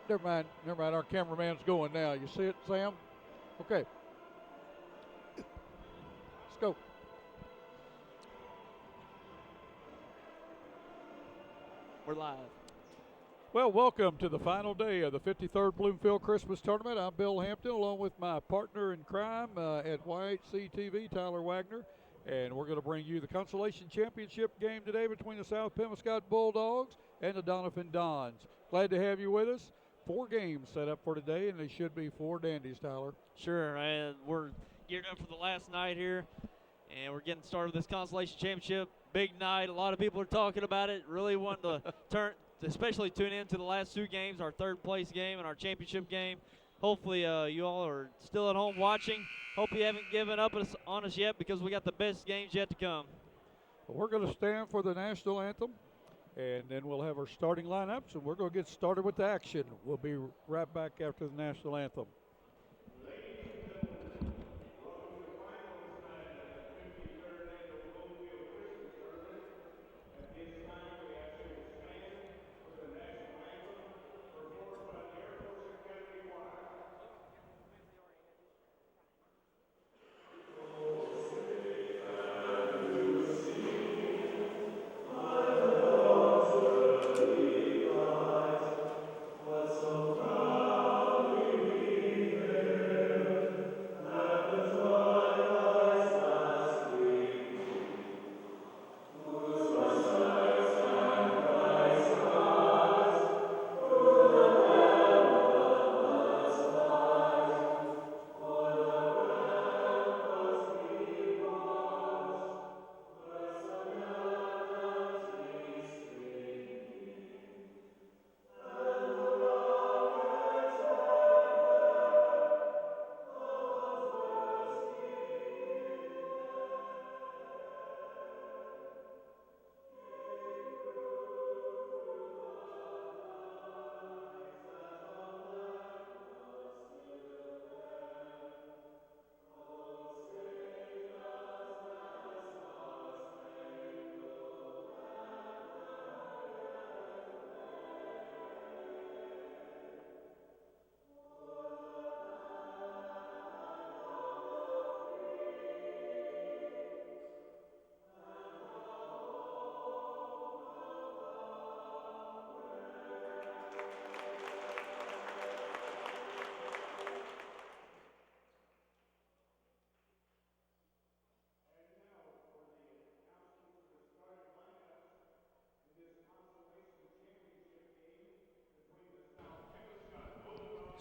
Never mind. Never mind. Our cameraman's going now. You see it, Sam? Okay. Let's go. We're live. Well, welcome to the final day of the 53rd Bloomfield Christmas Tournament. I'm Bill Hampton, along with my partner in crime at YHC TV, Tyler Wagner. And we're going to bring you the Consolation Championship game today between the South Pemiscot Bulldogs and the Doniphan Dons. Glad to have you with us. 4 games set up for today, and they should be 4 dandies, Tyler. Sure, and we're geared up for the last night here, and we're getting started with this Consolation Championship. Big night. A lot of people are talking about it. Really want to especially tune in to the last 2 games, our third place game and our championship game. Hopefully you all are still at home watching. Hope you haven't given up on us yet, because we got the best games yet to come. Well, we're going to stand for the national anthem, and then we'll have our starting lineups, and we're going to get started with the action. We'll be right back after the national anthem.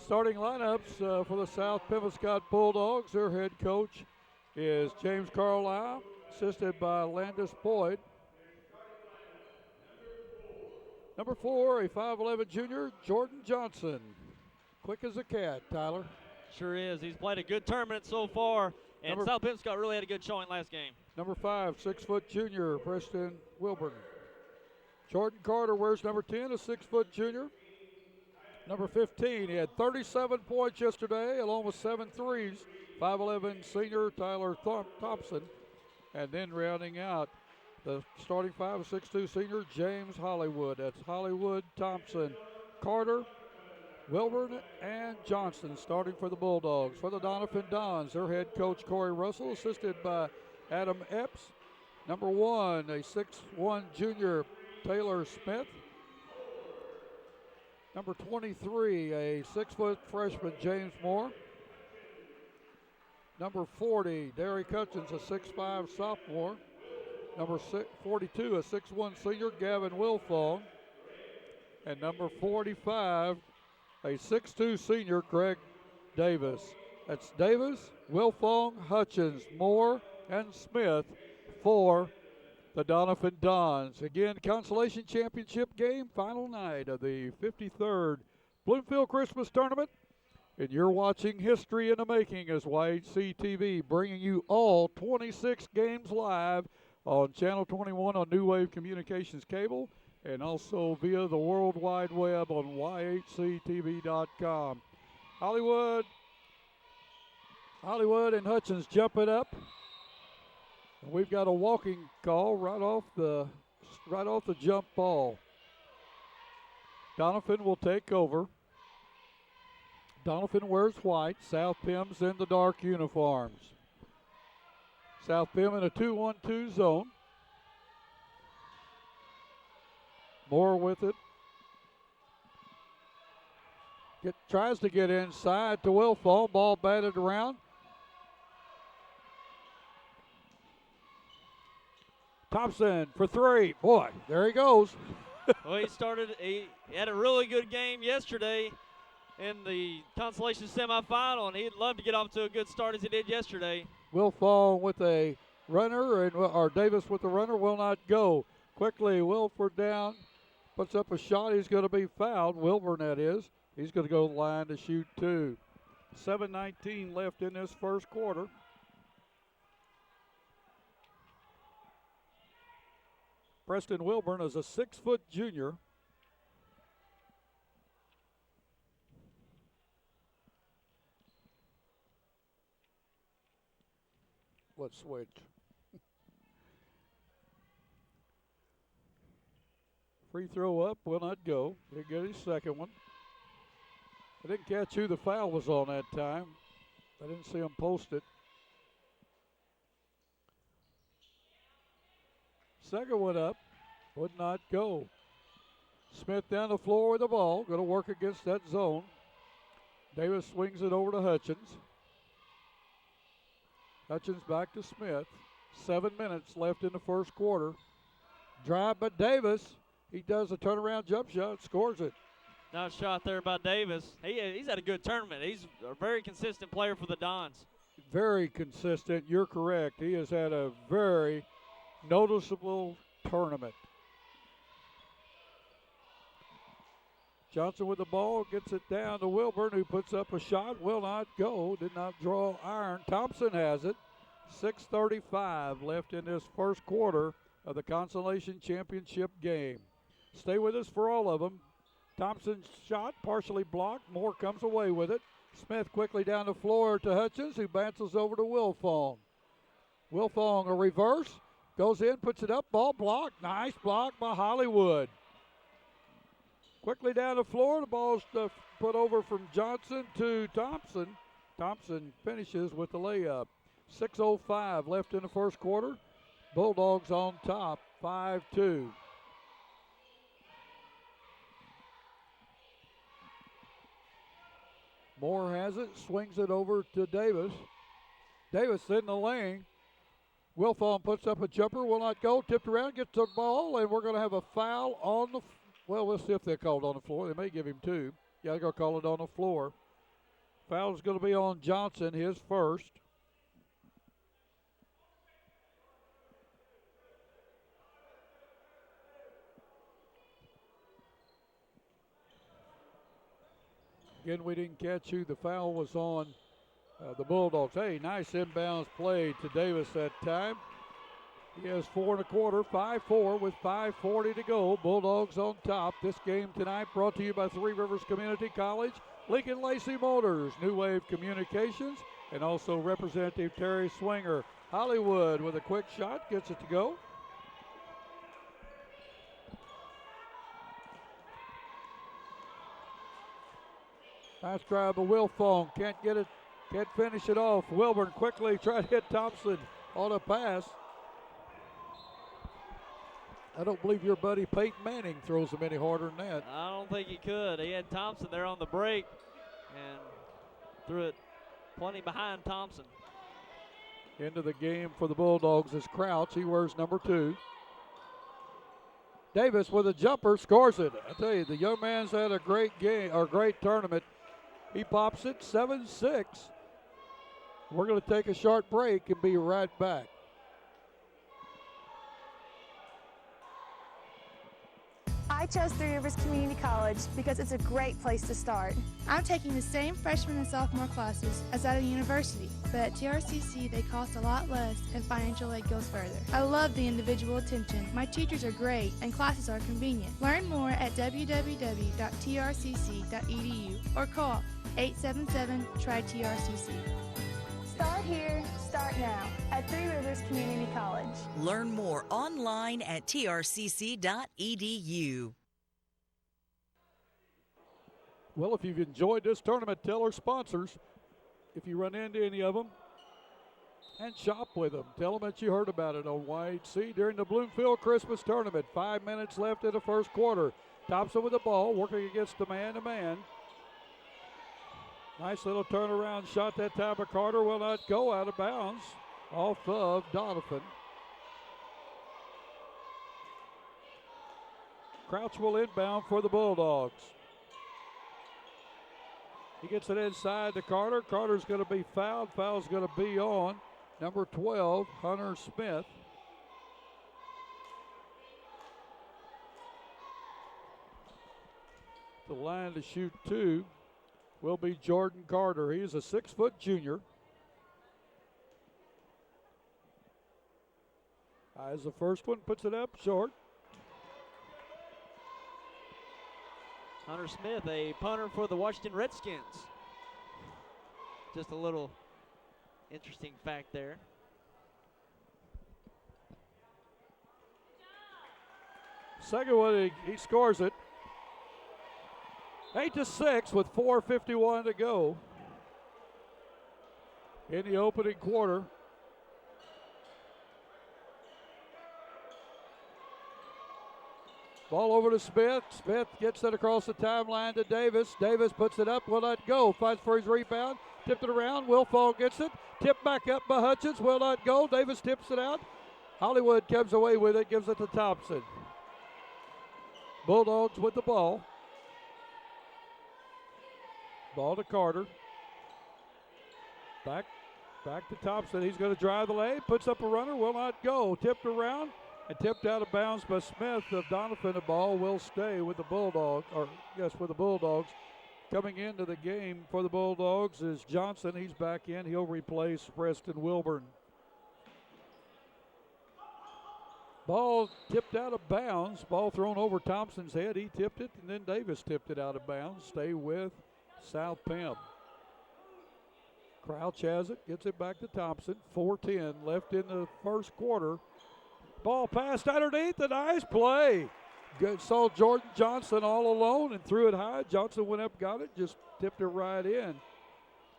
Starting lineups for the South Pemiscot Bulldogs. Their head coach is James Carlisle, assisted by Landis Boyd. Number 4, a 5'11 junior, Jordan Johnson. Quick as a cat, Tyler. Sure is. He's played a good tournament so far, and South Pemiscot really had a good showing last game. Number 5, 6-foot junior, Preston Wilburn. Jordan Carter wears number 10, a 6-foot junior. Number 15, he had 37 points yesterday, along with 7 threes. 5'11 senior Tyler Thompson. And then rounding out the starting 5, a 6'2 senior James Hollywood. That's Hollywood, Thompson, Carter, Wilburn, and Johnston starting for the Bulldogs. For the Doniphan Dons, their head coach Corey Russell, assisted by Adam Epps. Number 1, a 6'1 junior Taylor Smith. Number 23, a 6-foot freshman, James Moore. Number 40, Derek Hutchins, a 6'5 sophomore. Number 42, a 6'1 senior, Gavin Wilfong. And number 45, a 6'2 senior, Greg Davis. That's Davis, Wilfong, Hutchins, Moore, and Smith for the Doniphan Dons. Again, Consolation Championship game, final night of the 53rd Bloomfield Christmas Tournament. And you're watching History in the Making as YHC TV, bringing you all 26 games live on Channel 21 on New Wave Communications Cable, and also via the World Wide Web on yhctv.com. Hollywood and Hutchins jump it up. We've got a walking call right off the jump ball. Doniphan will take over. Doniphan wears white. South Pim's in the dark uniforms. South Pim in a 2-1-2 zone. Moore with it. Tries to get inside to Wilfong. Ball batted around. Thompson for three. Boy, there he goes. Well, he had a really good game yesterday in the Consolation semifinal, and he'd love to get off to a good start as he did yesterday. Wilfong with a runner, or Davis with the runner, will not go. Quickly, Wilford down, puts up a shot. He's going to be fouled. Wilburn, that is. He's going to go to the line to shoot two. 7:19 left in this first quarter. Preston Wilburn is a 6-foot junior. Let's switch. Free throw up, will not go. He'll get his second one. I didn't catch who the foul was on that time. I didn't see him post it. Second one up, would not go. Smith down the floor with the ball, going to work against that zone. Davis swings it over to Hutchins. Hutchins back to Smith. 7 minutes left in the first quarter. Drive by Davis. He does a turnaround jump shot, scores it. Nice shot there by Davis. He's had a good tournament. He's a very consistent player for the Dons. Very consistent, you're correct. He has had a very noticeable tournament. Johnson with the ball, gets it down to Wilburn, who puts up a shot, will not go, did not draw iron. Thompson has it. 6:35 left in this first quarter of the Consolation Championship game. Stay with us for all of them. Thompson's shot partially blocked. Moore comes away with it. Smith quickly down the floor to Hutchins, who bounces over to Wilfong. Wilfong a reverse, goes in, puts it up, ball blocked. Nice block by Hollywood. Quickly down the floor, the ball's put over from Johnson to Thompson. Thompson finishes with the layup. 6:05 left in the first quarter. Bulldogs on top, 5-2. Moore has it, swings it over to Davis. Davis in the lane. Wilfong puts up a jumper, will not go, tipped around, gets the ball, and we're going to have a foul on the, well, we'll see if they're called on the floor. They may give him two. Yeah, they're going to call it on the floor. Foul is going to be on Johnson, his first. Again, we didn't catch who the foul was on the Bulldogs. Hey, nice inbounds play to Davis that time. He has 4 1/4, 5-4 with 5:40 to go. Bulldogs on top. This game tonight brought to you by Three Rivers Community College, Lincoln Lacey Motors, New Wave Communications, and also Representative Terry Swinger. Hollywood with a quick shot, gets it to go. Nice drive by Wilfong. Can't get it, can't finish it off. Wilburn quickly tried to hit Thompson on a pass. I don't believe your buddy Peyton Manning throws him any harder than that. I don't think he could. He had Thompson there on the break and threw it plenty behind Thompson. Into the game for the Bulldogs is Crouch. He wears number 2. Davis with a jumper scores it. I tell you, the young man's had a great game, or great tournament. He pops it, 7-6. We're going to take a short break and be right back. I chose Three Rivers Community College because it's a great place to start. I'm taking the same freshman and sophomore classes as at a university, but at TRCC they cost a lot less and financial aid goes further. I love the individual attention. My teachers are great and classes are convenient. Learn more at www.trcc.edu or call 877-TRY-TRCC. Start here, start now at Three Rivers Community College. Learn more online at trcc.edu. Well, if you've enjoyed this tournament, tell our sponsors, if you run into any of them, and shop with them. Tell them that you heard about it on YHC during the Bloomfield Christmas Tournament. 5 minutes left in the first quarter. Thompson with the ball, working against the man-to-man. Nice little turnaround shot that time, but Carter will not go out of bounds off of Doniphan. Crouch will inbound for the Bulldogs. He gets it inside to Carter. Carter's going to be fouled. Foul's going to be on number 12, Hunter Smith. The line to shoot 2 will be Jordan Carter. He's a 6-foot junior. Eyes the first one, puts it up short. Hunter Smith, a punter for the Washington Redskins. Just a little interesting fact there. Second one, he scores it. 8-6 with 4:51 to go in the opening quarter. Ball over to Smith. Smith gets it across the timeline to Davis. Davis puts it up, will not go. Fights for his rebound. Tipped it around. Wilfall gets it. Tipped back up by Hutchins. Will not go. Davis tips it out. Hollywood comes away with it. Gives it to Thompson. Bulldogs with the ball. Ball to Carter. Back to Thompson. He's going to drive the lane. Puts up a runner. Will not go. Tipped around. And tipped out of bounds by Smith of Doniphan. The ball will stay with the Bulldogs, with the Bulldogs. Coming into the game for the Bulldogs is Johnson. He's back in. He'll replace Preston Wilburn. Ball tipped out of bounds. Ball thrown over Thompson's head. He tipped it, and then Davis tipped it out of bounds. Stay with South Pem. Crouch has it. Gets it back to Thompson. 4:10 left in the first quarter. Ball passed underneath, a nice play. Good. Saw Jordan Johnson all alone and threw it high. Johnson went up, got it, just tipped it right in.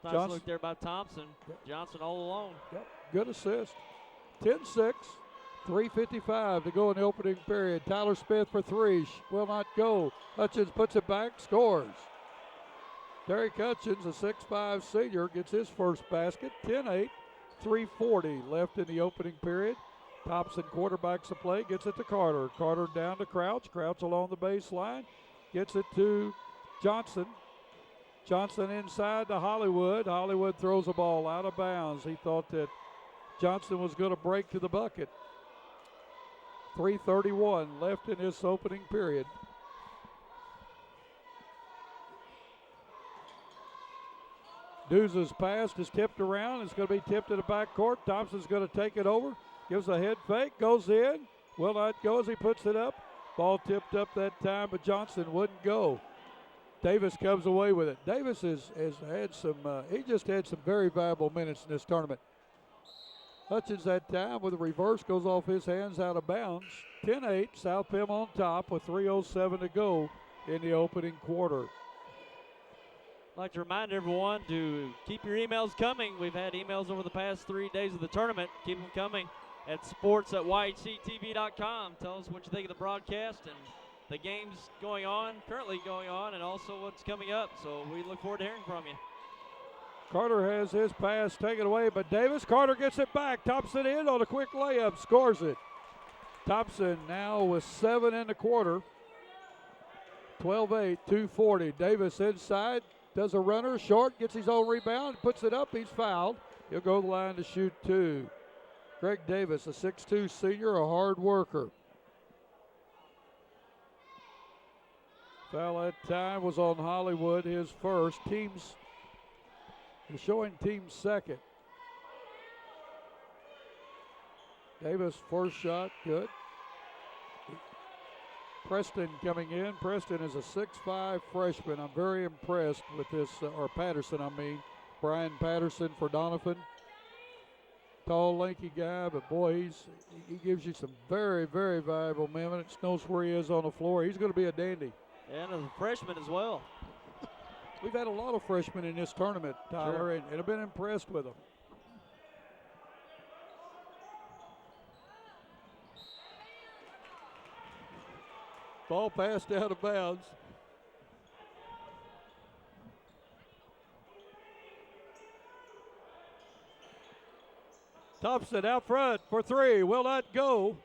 Nice look there by Thompson. Yep. Johnson all alone. Yep. Good assist. 10-6, 3:55 to go in the opening period. Tyler Smith for 3, will not go. Hutchins puts it back, scores. Derek Hutchins, a 6'5 senior, gets his first basket. 10-8, 3:40 left in the opening period. Thompson quarterbacks the play, gets it to Carter. Carter down to Crouch. Crouch along the baseline. Gets it to Johnson. Johnson inside to Hollywood. Hollywood throws the ball out of bounds. He thought that Johnson was going to break to the bucket. 3:31 left in this opening period. Deuce's pass is tipped around. It's going to be tipped to the backcourt. Thompson's going to take it over. Gives a head fake, goes in, will not go as he puts it up. Ball tipped up that time, but Johnson wouldn't go. Davis comes away with it. Davis has had some, he just had some very valuable minutes in this tournament. Hutchins that time with a reverse goes off his hands out of bounds. 10-8, South Pem on top with 3:07 to go in the opening quarter. I'd like to remind everyone to keep your emails coming. We've had emails over the past 3 days of the tournament. Keep them coming at sports@yhctv.com. Tell us what you think of the broadcast and the games currently going on, and also what's coming up. So we look forward to hearing from you. Carter has his pass taken away, but Carter gets it back. Thompson in on a quick layup, scores it. Thompson now with 7 in the quarter. 12-8, 2:40. Davis inside, does a runner, short, gets his own rebound, puts it up, he's fouled. He'll go to the line to shoot 2. Greg Davis, a 6'2 senior, a hard worker. Foul that time was on Hollywood, his first. He's showing team second. Davis, first shot, good. Preston coming in. Preston is a 6'5 freshman. I'm very impressed with this, Brian Patterson for Doniphan. Tall, lanky guy, but boy, he gives you some very, very valuable minutes. Knows where he is on the floor. He's going to be a dandy. And as a freshman as well. We've had a lot of freshmen in this tournament, Tyler, Sure. and have been impressed with them. Ball passed out of bounds. Thompson out front for three, will not go.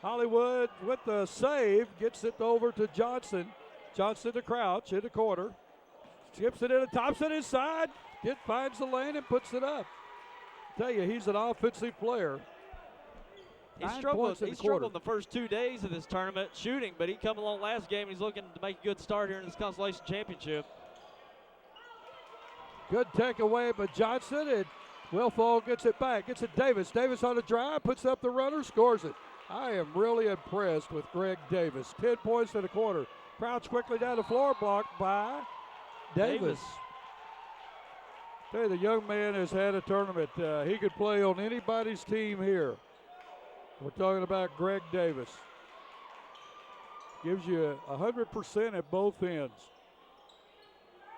Hollywood with the save, gets it over to Johnson. Johnson to Crouch in the corner. Skips it into Thompson inside. Finds the lane and puts it up. Tell you, he's an offensive player. He 9 struggled, points in he the quarter. struggled the first 2 days of this tournament shooting, but he come along last game. He's looking to make a good start here in this Consolation Championship. Good takeaway by Johnson, and Wilfall gets it back. Gets it Davis. Davis on the drive, puts up the runner, scores it. I am really impressed with Greg Davis. 10 points in the quarter. Crouch quickly down the floor, blocked by Davis. Tell you, the young man has had a tournament. He could play on anybody's team here. We're talking about Greg Davis. Gives you 100% at both ends.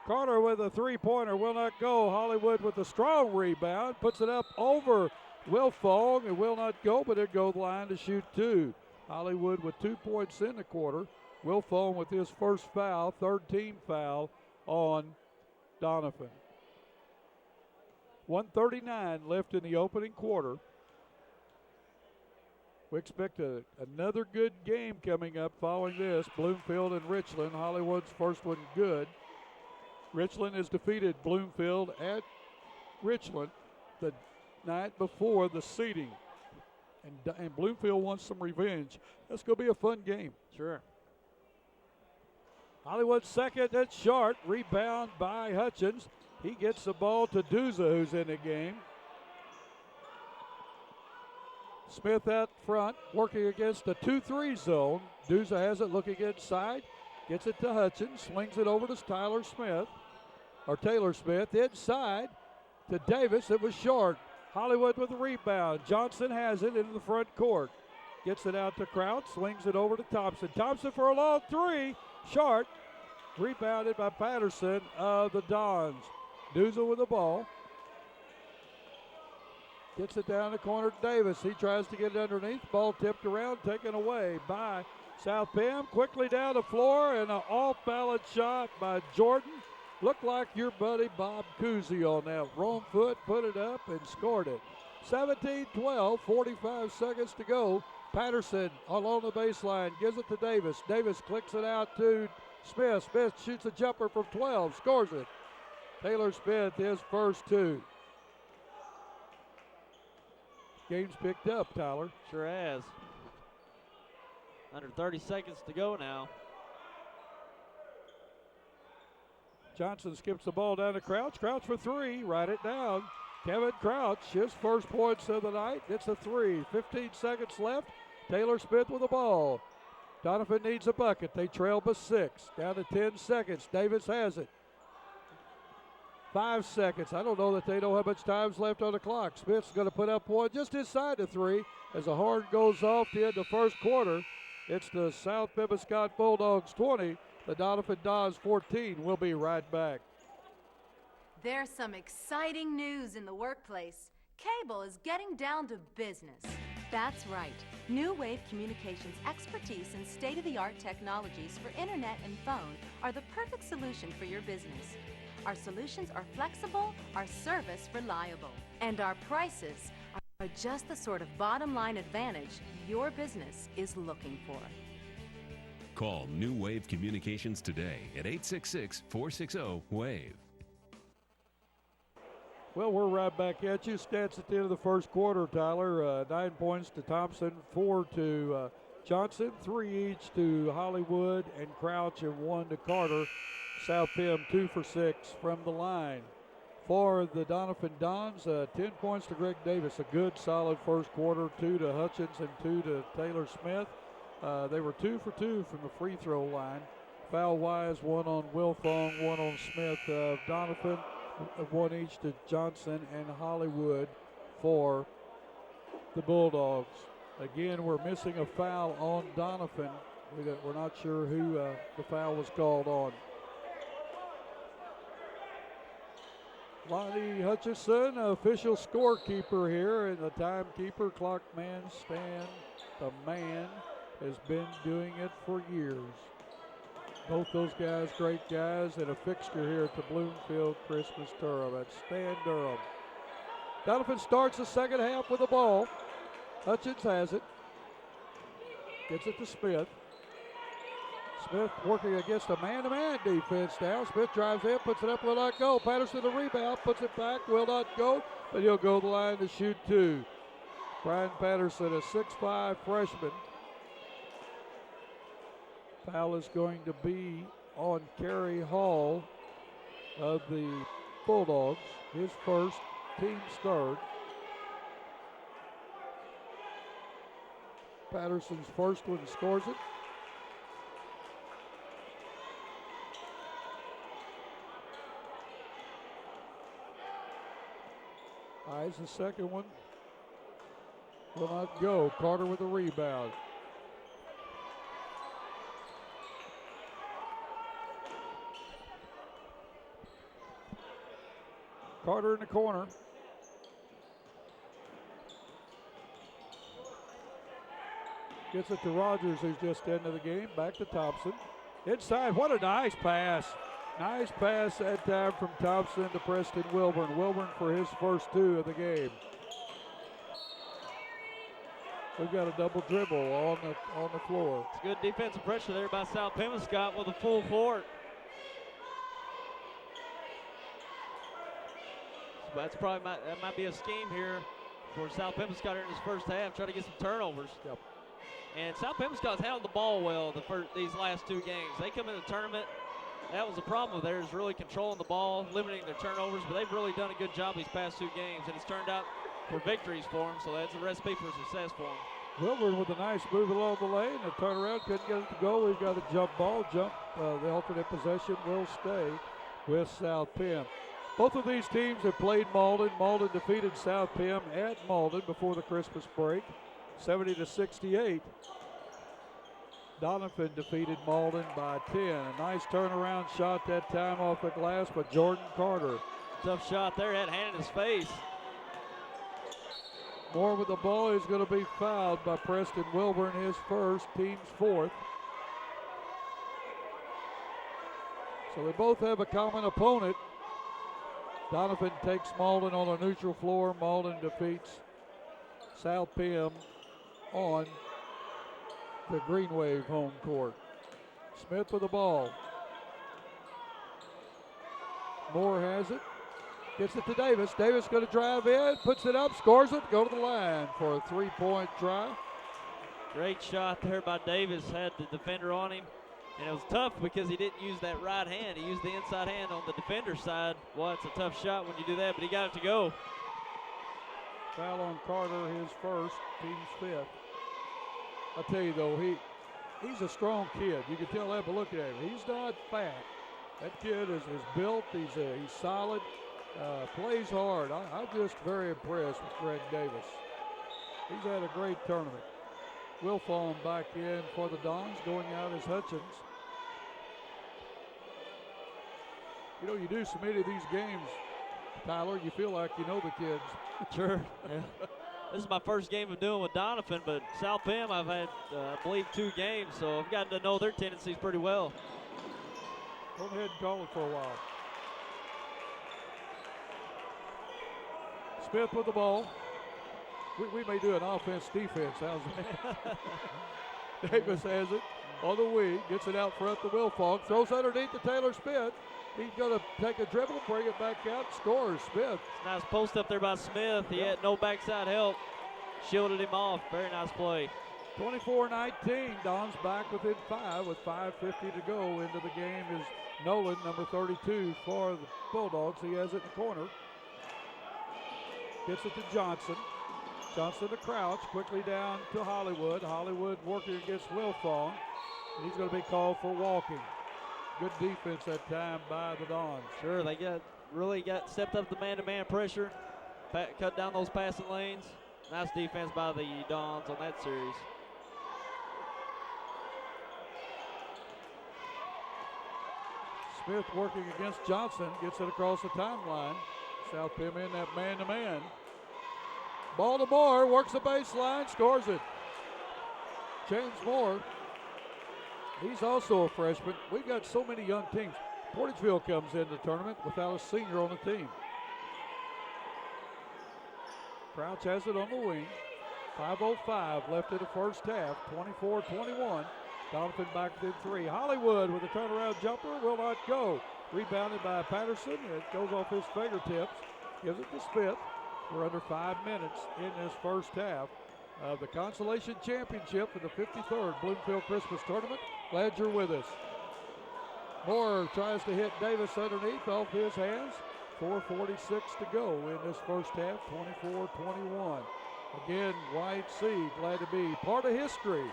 Carter with a three-pointer will not go. Hollywood with a strong rebound. Puts it up over Wilfong. It will not go, but it goes line to shoot two. Hollywood with 2 points in the quarter. Wilfong with his first foul, third team foul on Doniphan. 1:39 left in the opening quarter. We expect another good game coming up following this. Bloomfield and Richland. Hollywood's first one good. Richland has defeated Bloomfield at Richland the night before the seeding. And Bloomfield wants some revenge. That's going to be a fun game. Sure. Hollywood second, that's short. Rebound by Hutchins. He gets the ball to Duza, who's in the game. Smith out front, working against the 2-3 zone. Duza has it, looking inside. Gets it to Hutchins, swings it over to Taylor Smith. Inside to Davis, it was short. Hollywood with the rebound. Johnson has it into the front court. Gets it out to Crouch, swings it over to Thompson. Thompson for a long three, short. Rebounded by Patterson of the Dons. Duza with the ball. Gets it down the corner to Davis. He tries to get it underneath. Ball tipped around, taken away by South Pam. Quickly down the floor, and an off-balance shot by Jordan. Looked like your buddy Bob Cousy on that. Wrong foot, put it up, and scored it. 17-12, 45 seconds to go. Patterson along the baseline, gives it to Davis. Davis clicks it out to Smith. Smith shoots a jumper from 12, scores it. Taylor Smith, his first two. Game's picked up, Tyler. Sure has. Under 30 seconds to go now. Johnson skips the ball down to Crouch. Crouch for three. Write it down. Kevin Crouch, his first points of the night. It's a three. 15 seconds left. Taylor Smith with the ball. Doniphan needs a bucket. They trail by 6. Down to 10 seconds. Davis has it. 5 seconds. I don't know that they know how much time's left on the clock. Smith's going to put up one just inside the three as the horn goes off to end the first quarter. It's the South Pemiscot Bulldogs 20, the Doniphan Dons 14. We'll be right back. There's some exciting news in the workplace. Cable is getting down to business. That's right. New Wave Communications' expertise and state-of-the-art technologies for internet and phone are the perfect solution for your business. Our solutions are flexible, our service reliable, and our prices are just the sort of bottom-line advantage your business is looking for. Call New Wave Communications today at 866-460-WAVE. Well, we're right back at you. Stats at the end of the first quarter, Tyler. 9 points to Thompson, 4 to Johnson, 3 each to Hollywood and Crouch, and 1 to Carter. South Pim 2 for 6 from the line. For the Doniphan Dons, 10 points to Greg Davis. A good, solid first quarter. 2 to Hutchins and 2 to Taylor Smith. They were 2 for 2 from the free throw line. Foul-wise, 1 on Wilfong, 1 on Smith of Doniphan. 1 each to Johnson and Hollywood for the Bulldogs. Again, we're missing a foul on Doniphan. We're not sure who the foul was called on. Lonnie Hutchison, official scorekeeper here, and the timekeeper, clock man Stan, the man, has been doing it for years. Both those guys, great guys, and a fixture here at the Bloomfield Christmas Tournament. That's Stan Durham. Doniphan starts the second half with the ball. Hutchins has it. Gets it to Smith. Smith working against a man-to-man defense now. Smith drives in, puts it up, will not go. Patterson the rebound, puts it back, will not go, but he'll go the line to shoot two. Brian Patterson, a 6'5" freshman. Foul is going to be on Kerry Hall of the Bulldogs. His first, team's third. Patterson's first one, scores it. Eyes the second one. Will not go. Carter with the rebound. Carter in the corner. Gets it to Rogers, who's just into the game. Back to Thompson. Inside, what a nice pass. Nice pass that time from Thompson to Preston Wilburn. Wilburn for his first two of the game. We've got a double dribble on the floor. It's good defensive pressure there by South Pemiscot with a full court. So that might be a scheme here for South Pemiscot in his first half, try to get some turnovers. Yep. And South Pemiscot's handled the ball well these last two games. They come in the tournament. That was the problem with theirs, really controlling the ball, limiting their turnovers, but they've really done a good job these past two games, and it's turned out for victories for them, so that's a recipe for success for them. Wilburn with a nice move along the lane. The turnaround couldn't get it to go. We've got a jump ball. The alternate possession will stay with South Pem. Both of these teams have played Malden. Malden defeated South Pem at Malden before the Christmas break, 70-68. Doniphan defeated Malden by 10. A nice turnaround shot that time off the glass by Jordan Carter. Tough shot there, had hand in his face. Moore with the ball is going to be fouled by Preston Wilburn, his first, team's fourth. So they both have a common opponent. Doniphan takes Malden on a neutral floor. Malden defeats South Pem on the Green Wave home court. Smith with the ball. Moore has it. Gets it to Davis. Davis going to drive in, puts it up, scores it, go to the line for a three-point try. Great shot there by Davis, had the defender on him. And it was tough because he didn't use that right hand. He used the inside hand on the defender's side. Well, it's a tough shot when you do that, but he got it to go. Foul on Carter, his first, team's fifth. I tell you though, he's a strong kid. You can tell that by looking at him. He's not fat. That kid is built. He's solid. Plays hard. I'm just very impressed with Greg Davis. He's had a great tournament. Wilfong back in for the Dons, going out as Hutchins. You know, you do so many of these games, Tyler, you feel like you know the kids. Sure. Yeah. This is my first game of doing with Doniphan, but South Pem I've had, I believe, 2 games, so I've gotten to know their tendencies pretty well. Go ahead and call it for a while. Smith with the ball. We may do an offense-defense. How's that? Davis has it on the wing. Gets it out front to Wilfong. Throws underneath to Taylor Smith. He's going to take a dribble, bring it back out, scores. Smith. Nice post up there by Smith. He had no backside help. Shielded him off. Very nice play. 24-19. Don's back within 5 with 5:50 to go into the game is Nolan, number 32 for the Bulldogs. He has it in the corner. Gets it to Johnson. Johnson to Crouch, quickly down to Hollywood. Hollywood working against Wilfong. And he's going to be called for walking. Good defense that time by the Dons. Sure, they really stepped up the man-to-man pressure, cut down those passing lanes. Nice defense by the Dons on that series. Smith working against Johnson, gets it across the timeline. South Pim in that man-to-man. Ball to Moore, works the baseline, scores it. James Moore, he's also a freshman. We've got so many young teams. Portageville comes into the tournament without a senior on the team. Crouch has it on the wing. 5:05 left in the first half, 24-21. Doniphan back to 3. Hollywood with a turnaround jumper will not go. Rebounded by Patterson. It goes off his fingertips. Gives it to Smith. We're under 5 minutes in this first half of the Consolation Championship for the 53rd Bloomfield Christmas Tournament. Glad you're with us. Moore tries to hit Davis underneath off his hands. 4:46 to go in this first half, 24-21. Again, White C, glad to be part of history.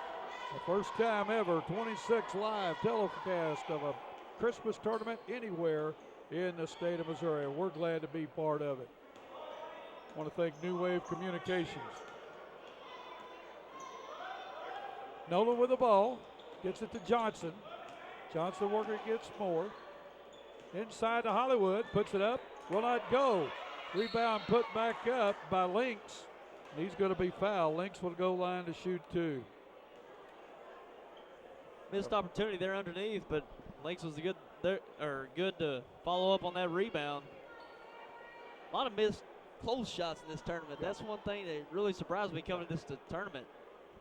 The first time ever, 26 live telecast of a Christmas tournament anywhere in the state of Missouri. We're glad to be part of it. I want to thank New Wave Communications. Nolan with the ball, gets it to Johnson. Johnson working against Moore. Inside to Hollywood, puts it up, will not go. Rebound put back up by Lynx. He's going to be fouled. Lynx will go line to shoot 2. Missed opportunity there underneath, but Lynx was good to follow up on that rebound. A lot of missed close shots in this tournament. That's one thing that really surprised me coming to this tournament.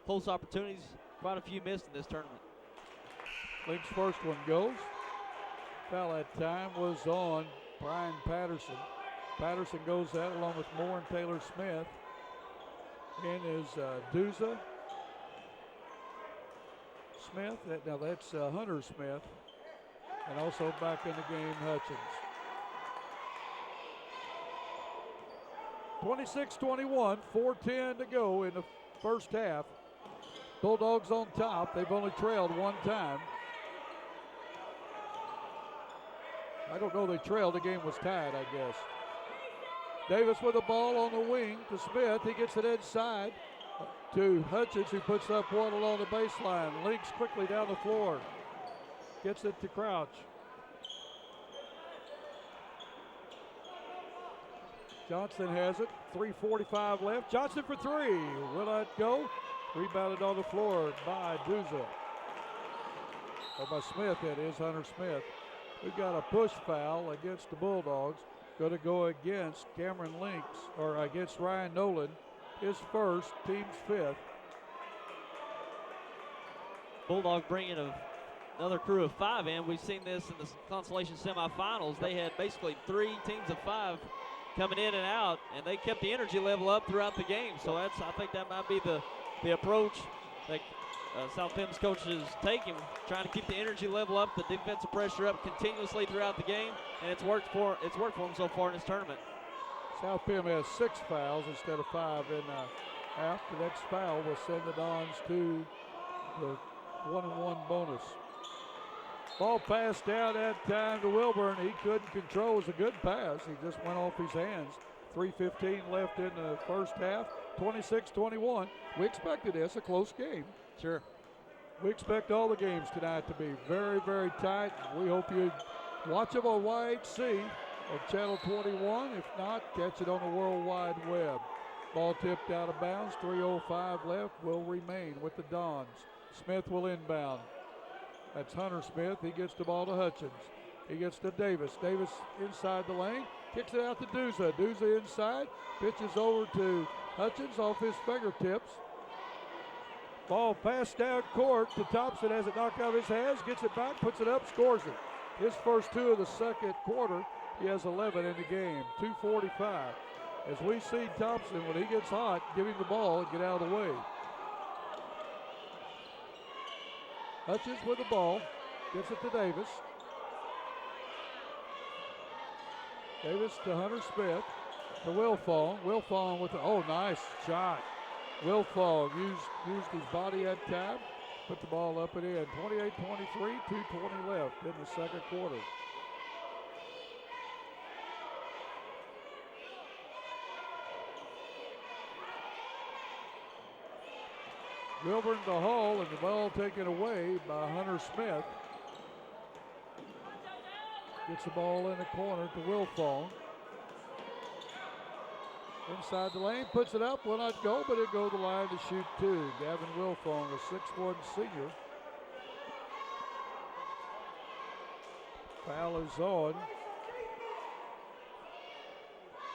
Close opportunities, quite a few missed in this tournament. Lynx first one goes. Foul that time was on Brian Patterson. Patterson goes out along with Moore and Taylor Smith. In is Duza. Smith, now that's Hunter Smith. And also back in the game, Hutchins. 26-21, 4:10 to go in the first half. Bulldogs on top. They've only trailed one time. I don't know they trailed. The game was tied, I guess. Davis with the ball on the wing to Smith. He gets it inside to Hutchins, who puts up one along the baseline. Lynx quickly down the floor. Gets it to Crouch. Johnson has it. 3:45 left. Johnson for 3. Will not go. Rebounded on the floor by Duza. Or by Smith, that is, Hunter Smith. We've got a push foul against the Bulldogs. Going to go against Cameron Lynx, or against Ryan Nolan. His first, team's 5th. Bulldog bringing another crew of 5 in. We've seen this in the Consolation semifinals. They had basically 3 teams of 5 coming in and out, and they kept the energy level up throughout the game. So I think that might be the approach that South Bend's coach is taking, trying to keep the energy level up, the defensive pressure up continuously throughout the game, and it's worked for them so far in this tournament. South Bend has 6 fouls instead of 5 in the half. The next foul will send the Dons to the 1-1 bonus. Ball passed down that time to Wilburn. He couldn't control. It was a good pass. He just went off his hands. 3:15 left in the first half. 26-21. We expected this, a close game. Sure. We expect all the games tonight to be very, very tight. We hope you watch them on YHC on Channel 21. If not, catch it on the World Wide Web. Ball tipped out of bounds. 3:05 left. Will remain with the Dons. Smith will inbound. That's Hunter Smith. He gets the ball to Hutchins. He gets to Davis. Davis inside the lane. Kicks it out to Duza. Duza inside. Pitches over to Hutchins off his fingertips. Ball passed down court to Thompson as it knocked out of his hands. Gets it back, puts it up, scores it. His first 2 of the second quarter. He has 11 in the game. 2:45. As we see Thompson, when he gets hot, give him the ball and get out of the way. Hutchins with the ball. Gets it to Davis. Davis to Hunter Smith. To Wilfong. Wilfong with the, nice shot. Wilfong used his body at time. Put the ball up and in. 28-23, 2:20 left in the second quarter. Wilburn to Hall, and the ball taken away by Hunter Smith. Gets the ball in the corner to Wilfong. Inside the lane, puts it up, will not go, but it'll go to the line to shoot two. Gavin Wilfong, a 6'1" senior. Foul is on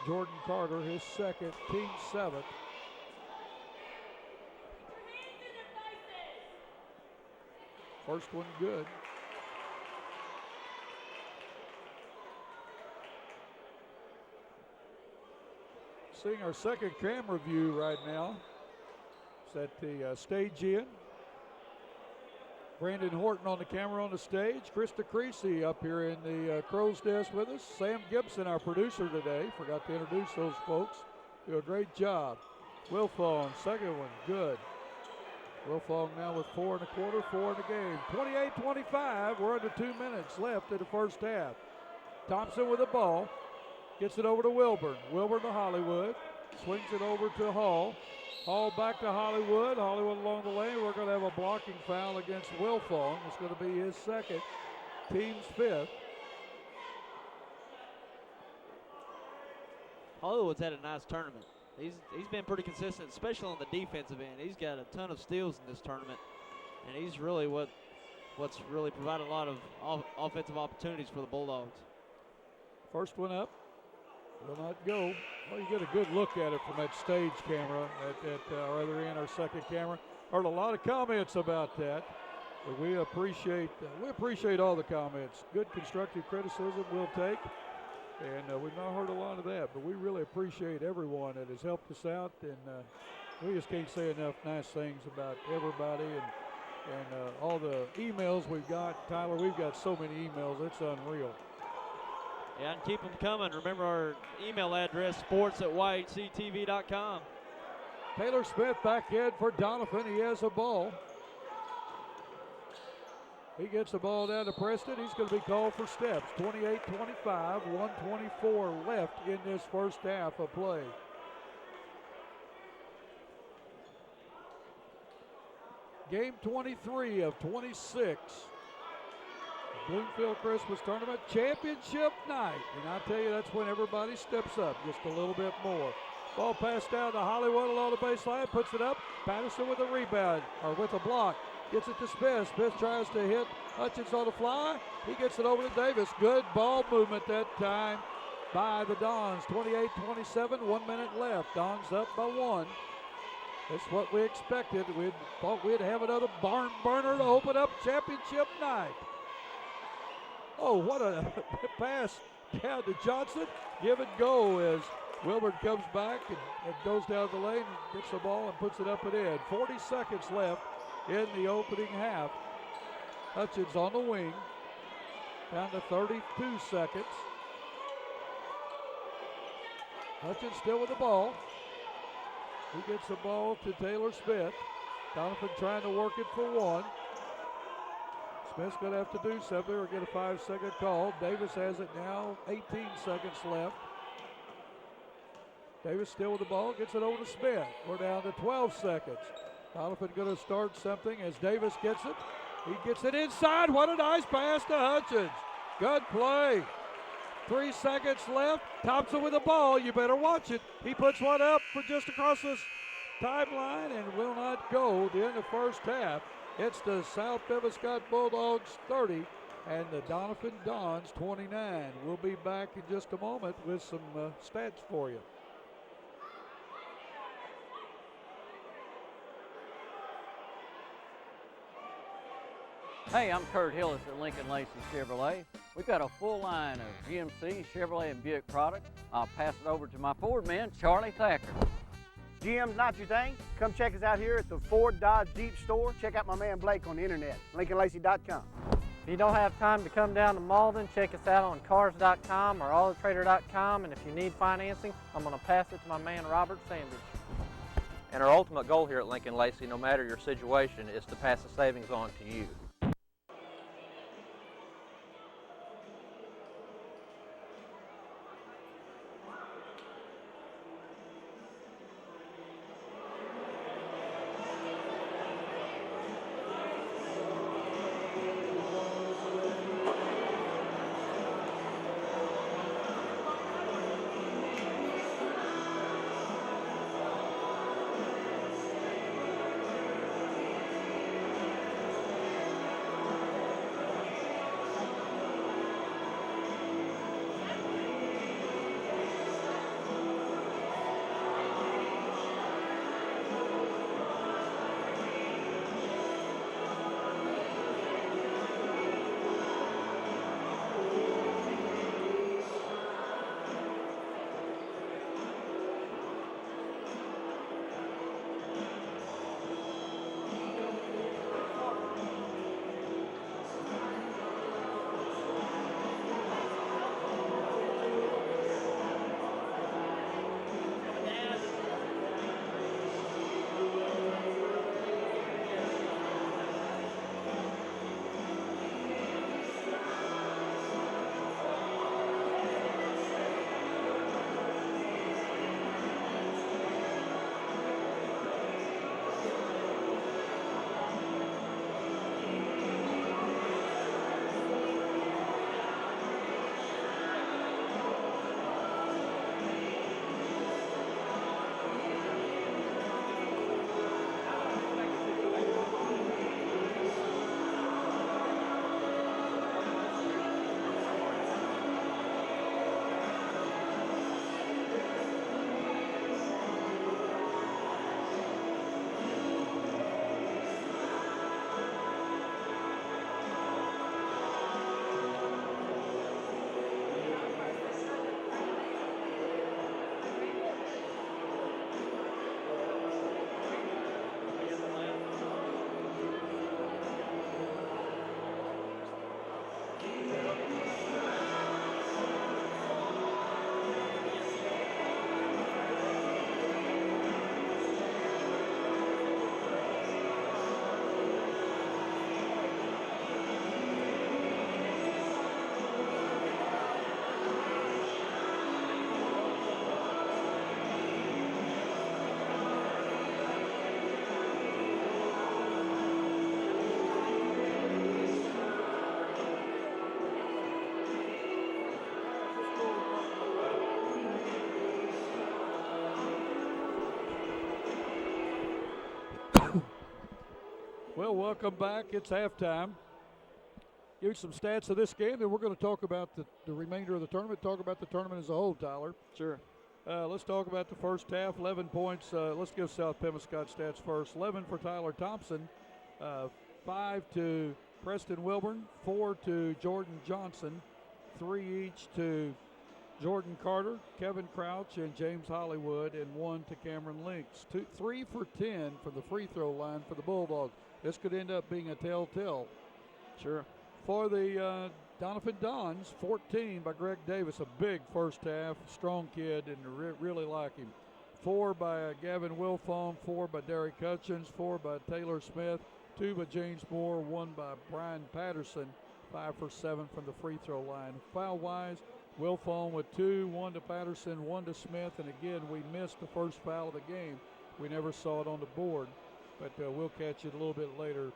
Jordan Carter, his second, team seventh. First one good. Seeing our second camera view right now. It's at the stage in. Brandon Horton on the camera on the stage. Krista Creasy up here in the crow's nest with us. Sam Gibson, our producer today. Forgot to introduce those folks. Do a great job. Wilfong, second one, good. Wilfong now with 4 1/4, 4 in the game. 28-25, we're under 2 minutes left in the first half. Thompson with the ball. Gets it over to Wilburn. Wilburn to Hollywood. Swings it over to Hall. Hall back to Hollywood. Hollywood along the lane. We're going to have a blocking foul against Wilfong. It's going to be his second, team's fifth. Hollywood's had a nice tournament. He's been pretty consistent, especially on the defensive end. He's got a ton of steals in this tournament, and he's really what's really provided a lot of offensive opportunities for the Bulldogs. First one up. Will not go. Well, you get a good look at it from that stage camera at our other end, our second camera. Heard a lot of comments about that, but we appreciate all the comments. Good constructive criticism we'll take, and we've not heard a lot of that, but we really appreciate everyone that has helped us out, and we just can't say enough nice things about everybody and all the emails we've got. Tyler, we've got so many emails, it's unreal. Yeah, and keep them coming. Remember our email address, sports@yhctv.com. Taylor Smith back in for Doniphan. He has a ball. He gets the ball down to Preston. He's going to be called for steps. 28-25, 124 left in this first half of play. Game 23 of 26. Bloomfield Christmas Tournament Championship night. And I tell you, that's when everybody steps up just a little bit more. Ball passed down to Hollywood along the baseline, puts it up. Patterson with a rebound, or with a block. Gets it to Smith. Smith tries to hit Hutchins on the fly. He gets it over to Davis. Good ball movement that time by the Dons. 28-27, 1 minute left. Dons up by 1. That's what we expected. We thought we'd have another barn burner to open up championship night. Oh, what a pass down to Johnson. Give and go as Wilburn comes back and goes down the lane, gets the ball and puts it up and in. 40 seconds left in the opening half. Hutchins on the wing. Down to 32 seconds. Hutchins still with the ball. He gets the ball to Taylor Smith. Doniphan trying to work it for one. Smith's going to have to do something or get a 5-second call. Davis has it now, 18 seconds left. Davis still with the ball, gets it over to Smith. We're down to 12 seconds. Doniphan going to start something as Davis gets it. He gets it inside. What a nice pass to Hutchins. Good play. 3 seconds left. Thompson with the ball. You better watch it. He puts one up for just across this timeline and will not go to end the first half. It's the South Pemiscot Bulldogs 30 and the Doniphan Dons 29. We'll be back in just a moment with some stats for you. Hey, I'm Kurt Hillis at Lincoln Lacey Chevrolet. We've got a full line of GMC, Chevrolet, and Buick products. I'll pass it over to my Ford man, Charlie Thacker. GM's not your thing? Come check us out here at the Ford Dodge Jeep store. Check out my man Blake on the internet, LincolnLacey.com. If you don't have time to come down to Malden, check us out on Cars.com or AutoTrader.com, and if you need financing, I'm going to pass it to my man Robert Sanders. And our ultimate goal here at Lincoln Lacey, no matter your situation, is to pass the savings on to you. Well, welcome back. It's halftime. Give you some stats of this game, then we're going to talk about the remainder of the tournament, talk about the tournament as a whole, Tyler. Sure. Let's talk about the first half. 11 points. Let's give South Pemiscot stats first. 11 for Tyler Thompson, 5 to Preston Wilburn, 4 to Jordan Johnson, 3 each to Jordan Carter, Kevin Crouch, and James Hollywood, and 1 to Cameron Links. 3 for 10 from the free throw line for the Bulldogs. This could end up being a telltale. Sure. For the Doniphan Dons, 14 by Greg Davis, a big first half, strong kid, and really like him. 4 by Gavin Wilfong, 4 by Derek Hutchins, 4 by Taylor Smith, 2 by James Moore, 1 by Brian Patterson, 5 for 7 from the free throw line. Foul-wise, Wilfong with 2, 1 to Patterson, 1 to Smith, and again, we missed the first foul of the game. We never saw it on the board, but we'll catch it a little bit later.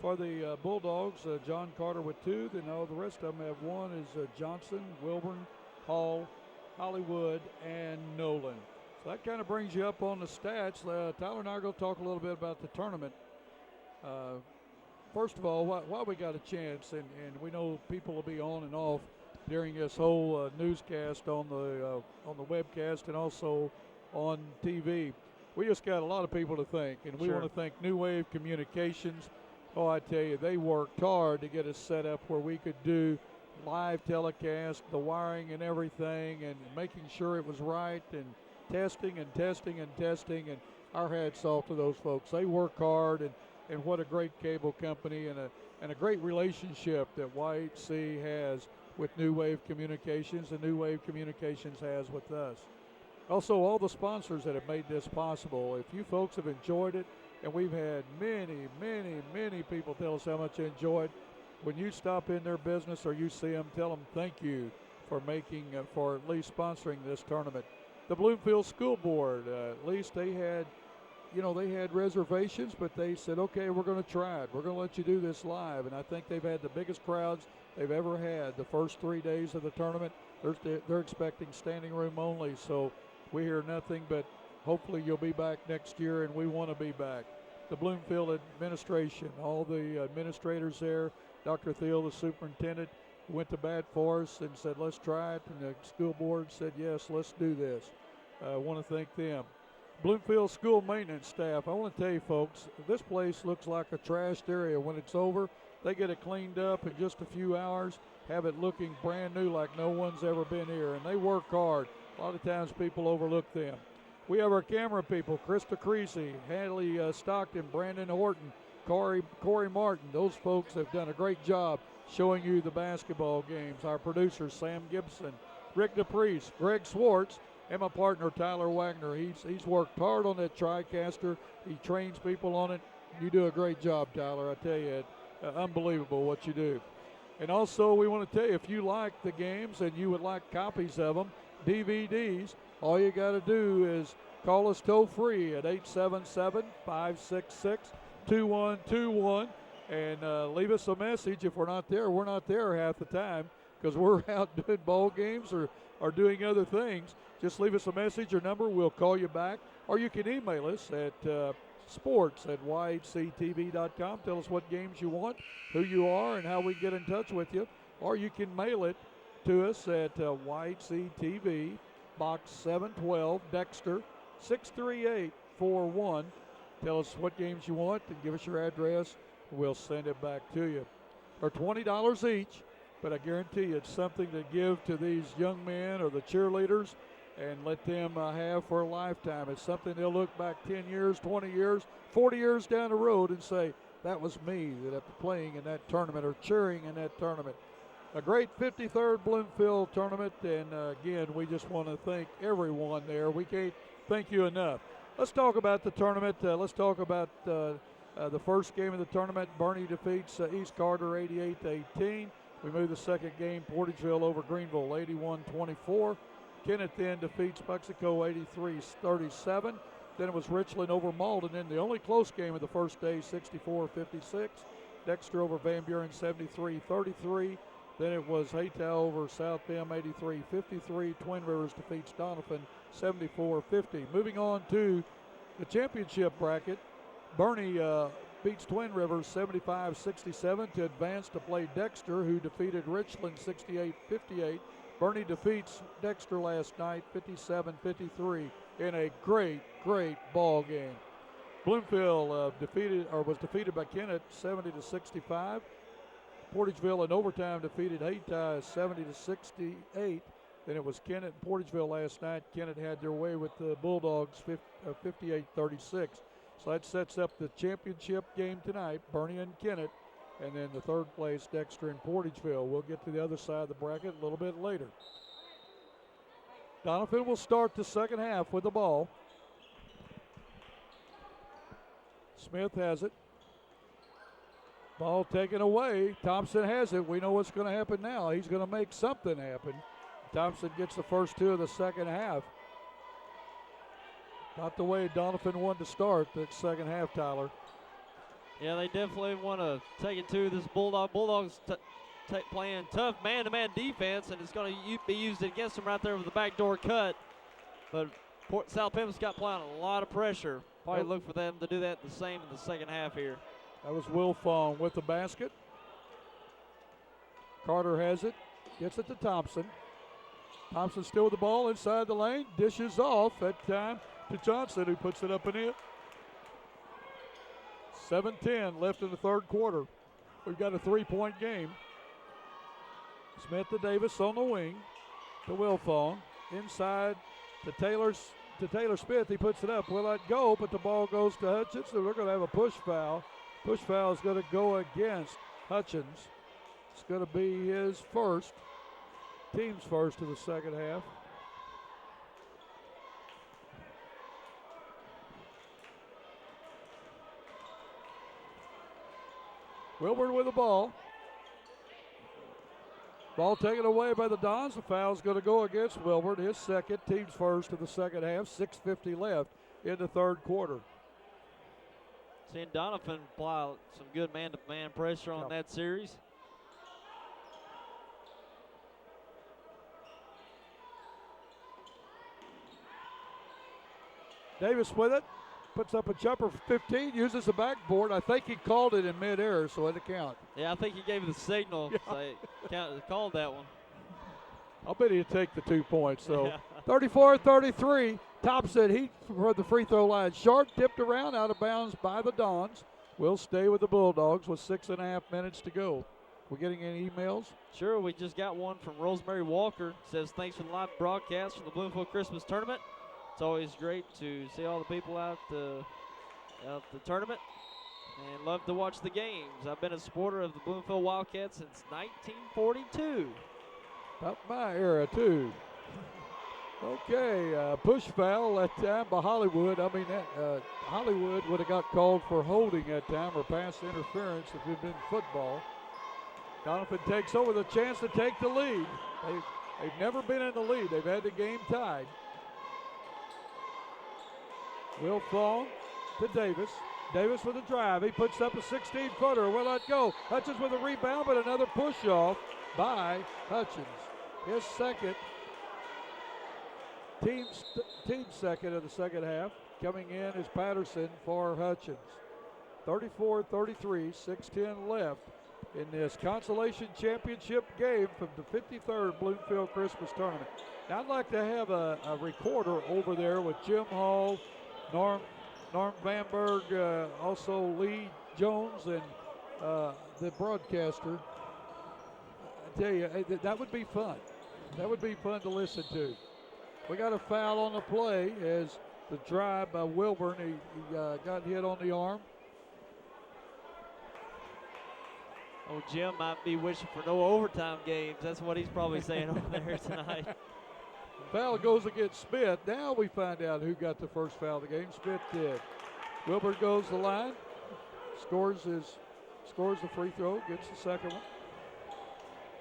For the Bulldogs, John Carter with 2. Then all the rest of them have 1 is Johnson, Wilburn, Hall, Hollywood, and Nolan. So that kind of brings you up on the stats. Tyler and I are going to talk a little bit about the tournament. First of all, while we got a chance, and we know people will be on and off during this whole newscast on the webcast and also on TV, we just got a lot of people to thank, and we want to thank New Wave Communications. Oh, I tell you, they worked hard to get us set up where we could do live telecast, the wiring and everything, and making sure it was right, and testing and testing and testing, and our hats off to those folks. They work hard, and what a great cable company and a great relationship that YHC has with New Wave Communications and New Wave Communications has with us. Also, all the sponsors that have made this possible. If you folks have enjoyed it, and we've had many people tell us how much they enjoyed. When you stop in their business or you see them, tell them thank you for for at least sponsoring this tournament. The Bloomfield School Board, at least they had reservations, but they said, okay, we're going to try it. We're going to let you do this live. And I think they've had the biggest crowds they've ever had the first 3 days of the tournament. They're expecting standing room only, so we hear nothing but hopefully you'll be back next year, and we want to be back. The Bloomfield administration, all the administrators there, Dr. Thiel, the superintendent, went to bat for us and said, let's try it. And the school board said, yes, let's do this. I want to thank them. Bloomfield school maintenance staff, I want to tell you folks, this place looks like a trashed area. When it's over, they get it cleaned up in just a few hours, have it looking brand new like no one's ever been here. And they work hard. A lot of times people overlook them. We have our camera people, Krista Creasy, Hadley Stockton, Brandon Horton, Corey Martin. Those folks have done a great job showing you the basketball games. Our producers, Sam Gibson, Rick DePriest, Greg Swartz, and my partner, Tyler Wagner. He's worked hard on that TriCaster. He trains people on it. You do a great job, Tyler. I tell you, unbelievable what you do. And also, we want to tell you, if you like the games and you would like copies of them, DVDs, all you got to do is call us toll-free at 877-566-2121 and leave us a message. If we're not there half the time because we're out doing ball games or doing other things. Just leave us a message or number. We'll call you back. Or you can email us at sports@yhctv.com. Tell us what games you want, who you are, and how we get in touch with you. Or you can mail it to us at YHCTV, Box 712, Dexter, 63841. Tell us what games you want and give us your address. We'll send it back to you. They're $20 each, but I guarantee you it's something to give to these young men or the cheerleaders and let them have for a lifetime. It's something they'll look back 10 years, 20 years, 40 years down the road and say, that was me that playing in that tournament or cheering in that tournament. A great 53rd Bloomfield tournament, and again, we just want to thank everyone there. We can't thank you enough. Let's talk about the tournament. Let's talk about the first game of the tournament. Bernie defeats East Carter 88-18. We move the second game, Portageville over Greenville 81-24. Kennett then defeats Mexico 83-37. Then it was Richland over Malden in the only close game of the first day, 64-56. Dexter over Van Buren 73-33. Then it was Haytow over South Bend 83-53. Twin Rivers defeats Doniphan 74-50. Moving on to the championship bracket, Bernie beats Twin Rivers 75-67 to advance to play Dexter, who defeated Richland 68-58. Bernie defeats Dexter last night 57-53 in a great ball game. Bloomfield was defeated by Kennett 70-65. Portageville in overtime defeated Hayti 70-68. Then it was Kennett and Portageville last night. Kennett had their way with the Bulldogs 58-36. So that sets up the championship game tonight, Bernie and Kennett, and then the third place, Dexter and Portageville. We'll get to the other side of the bracket a little bit later. Doniphan will start the second half with the ball. Smith has it. Ball taken away. Thompson has it. We know what's going to happen now. He's going to make something happen. Thompson gets the first two of the second half. Not the way Doniphan wanted to start the second half, Tyler. Yeah, they definitely want to take it to this Bulldogs playing tough man-to-man defense, and it's going to be used against them right there with the backdoor cut. But South Pemiscot applying a lot of pressure. Probably look for them to do that the same in the second half here. That was Will Fong with the basket. Carter has it, gets it to Thompson. Thompson still with the ball inside the lane, dishes off that time to Johnson, who puts it up and in. 7:10 left in the third quarter. We've got a three-point game. Smith to Davis on the wing to Wilfong. Inside to Taylor Smith. He puts it up. Will let go, but the ball goes to Hutchins. So we're going to have a push foul. Push foul is going to go against Hutchins. It's going to be his first, team's first of the second half. Wilburn with the ball. Ball taken away by the Dons. The foul's going to go against Wilburn. His second, team's first of the second half. 6:50 left in the third quarter. Seeing Doniphan apply some good man-to-man pressure on that series. Davis with it. Puts up a jumper for 15, uses the backboard. I think he called it in midair, so it'll count. Yeah, I think he gave the signal. Called that one. I'll bet he'd take the 2 points, so 34-33. Thompson, he for the free throw line. Short, tipped around, out of bounds by the Dons. Will stay with the Bulldogs with 6.5 minutes to go. We getting any emails? Sure, we just got one from Rosemary Walker. Says, thanks for the live broadcast from the Bloomfield Christmas Tournament. It's always great to see all the people out the tournament and love to watch the games. I've been a supporter of the Bloomfield Wildcats since 1942. About my era, too. Okay, push foul that time by Hollywood. I mean, Hollywood would have got called for holding that time or pass interference if it had been football. Doniphan takes over the chance to take the lead. They've never been in the lead. They've had the game tied. Will Fong to Davis. Davis with a drive. He puts up a 16-footer. Will let go. Hutchins with a rebound, but another push-off by Hutchins. His second, team second of the second half. Coming in is Patterson for Hutchins. 34-33, 6:10 left in this Consolation Championship game from the 53rd Bloomfield Christmas Tournament. Now I'd like to have a recorder over there with Jim Hall, Norm Vanberg, also Lee Jones, and the broadcaster. I tell you, that would be fun. That would be fun to listen to. We got a foul on the play as the drive by Wilburn. He got hit on the arm. Oh, Jim might be wishing for no overtime games. That's what he's probably saying over there tonight. Foul goes against Smith. Now we find out who got the first foul of the game. Smith did. Wilburn goes to the line, scores the free throw, gets the second one.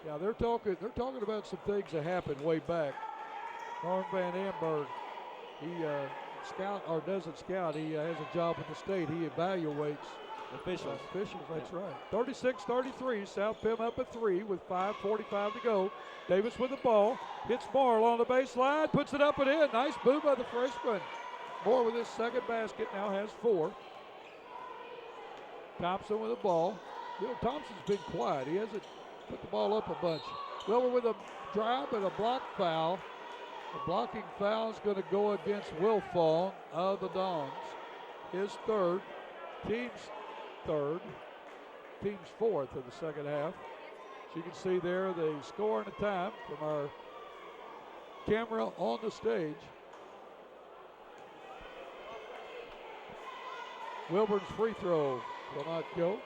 Yeah, they're talking about some things that happened way back. Norm Van Amberg, he doesn't scout. He has a job with the state. He evaluates officials. That's right. 36-33. South Pim up at 3 with 5:45 to go. Davis with the ball. Hits Moore along the baseline. Puts it up and in. Nice move by the freshman. Moore with his second basket. Now has 4. Thompson with the ball. Thompson's been quiet. He hasn't put the ball up a bunch. Wilbur with a drive and a block foul. The blocking foul is going to go against Wilfong of the Dons. His third, team's third, team's fourth in the second half. As you can see there, the score and the time from our camera on the stage. Wilburn's free throw will not go.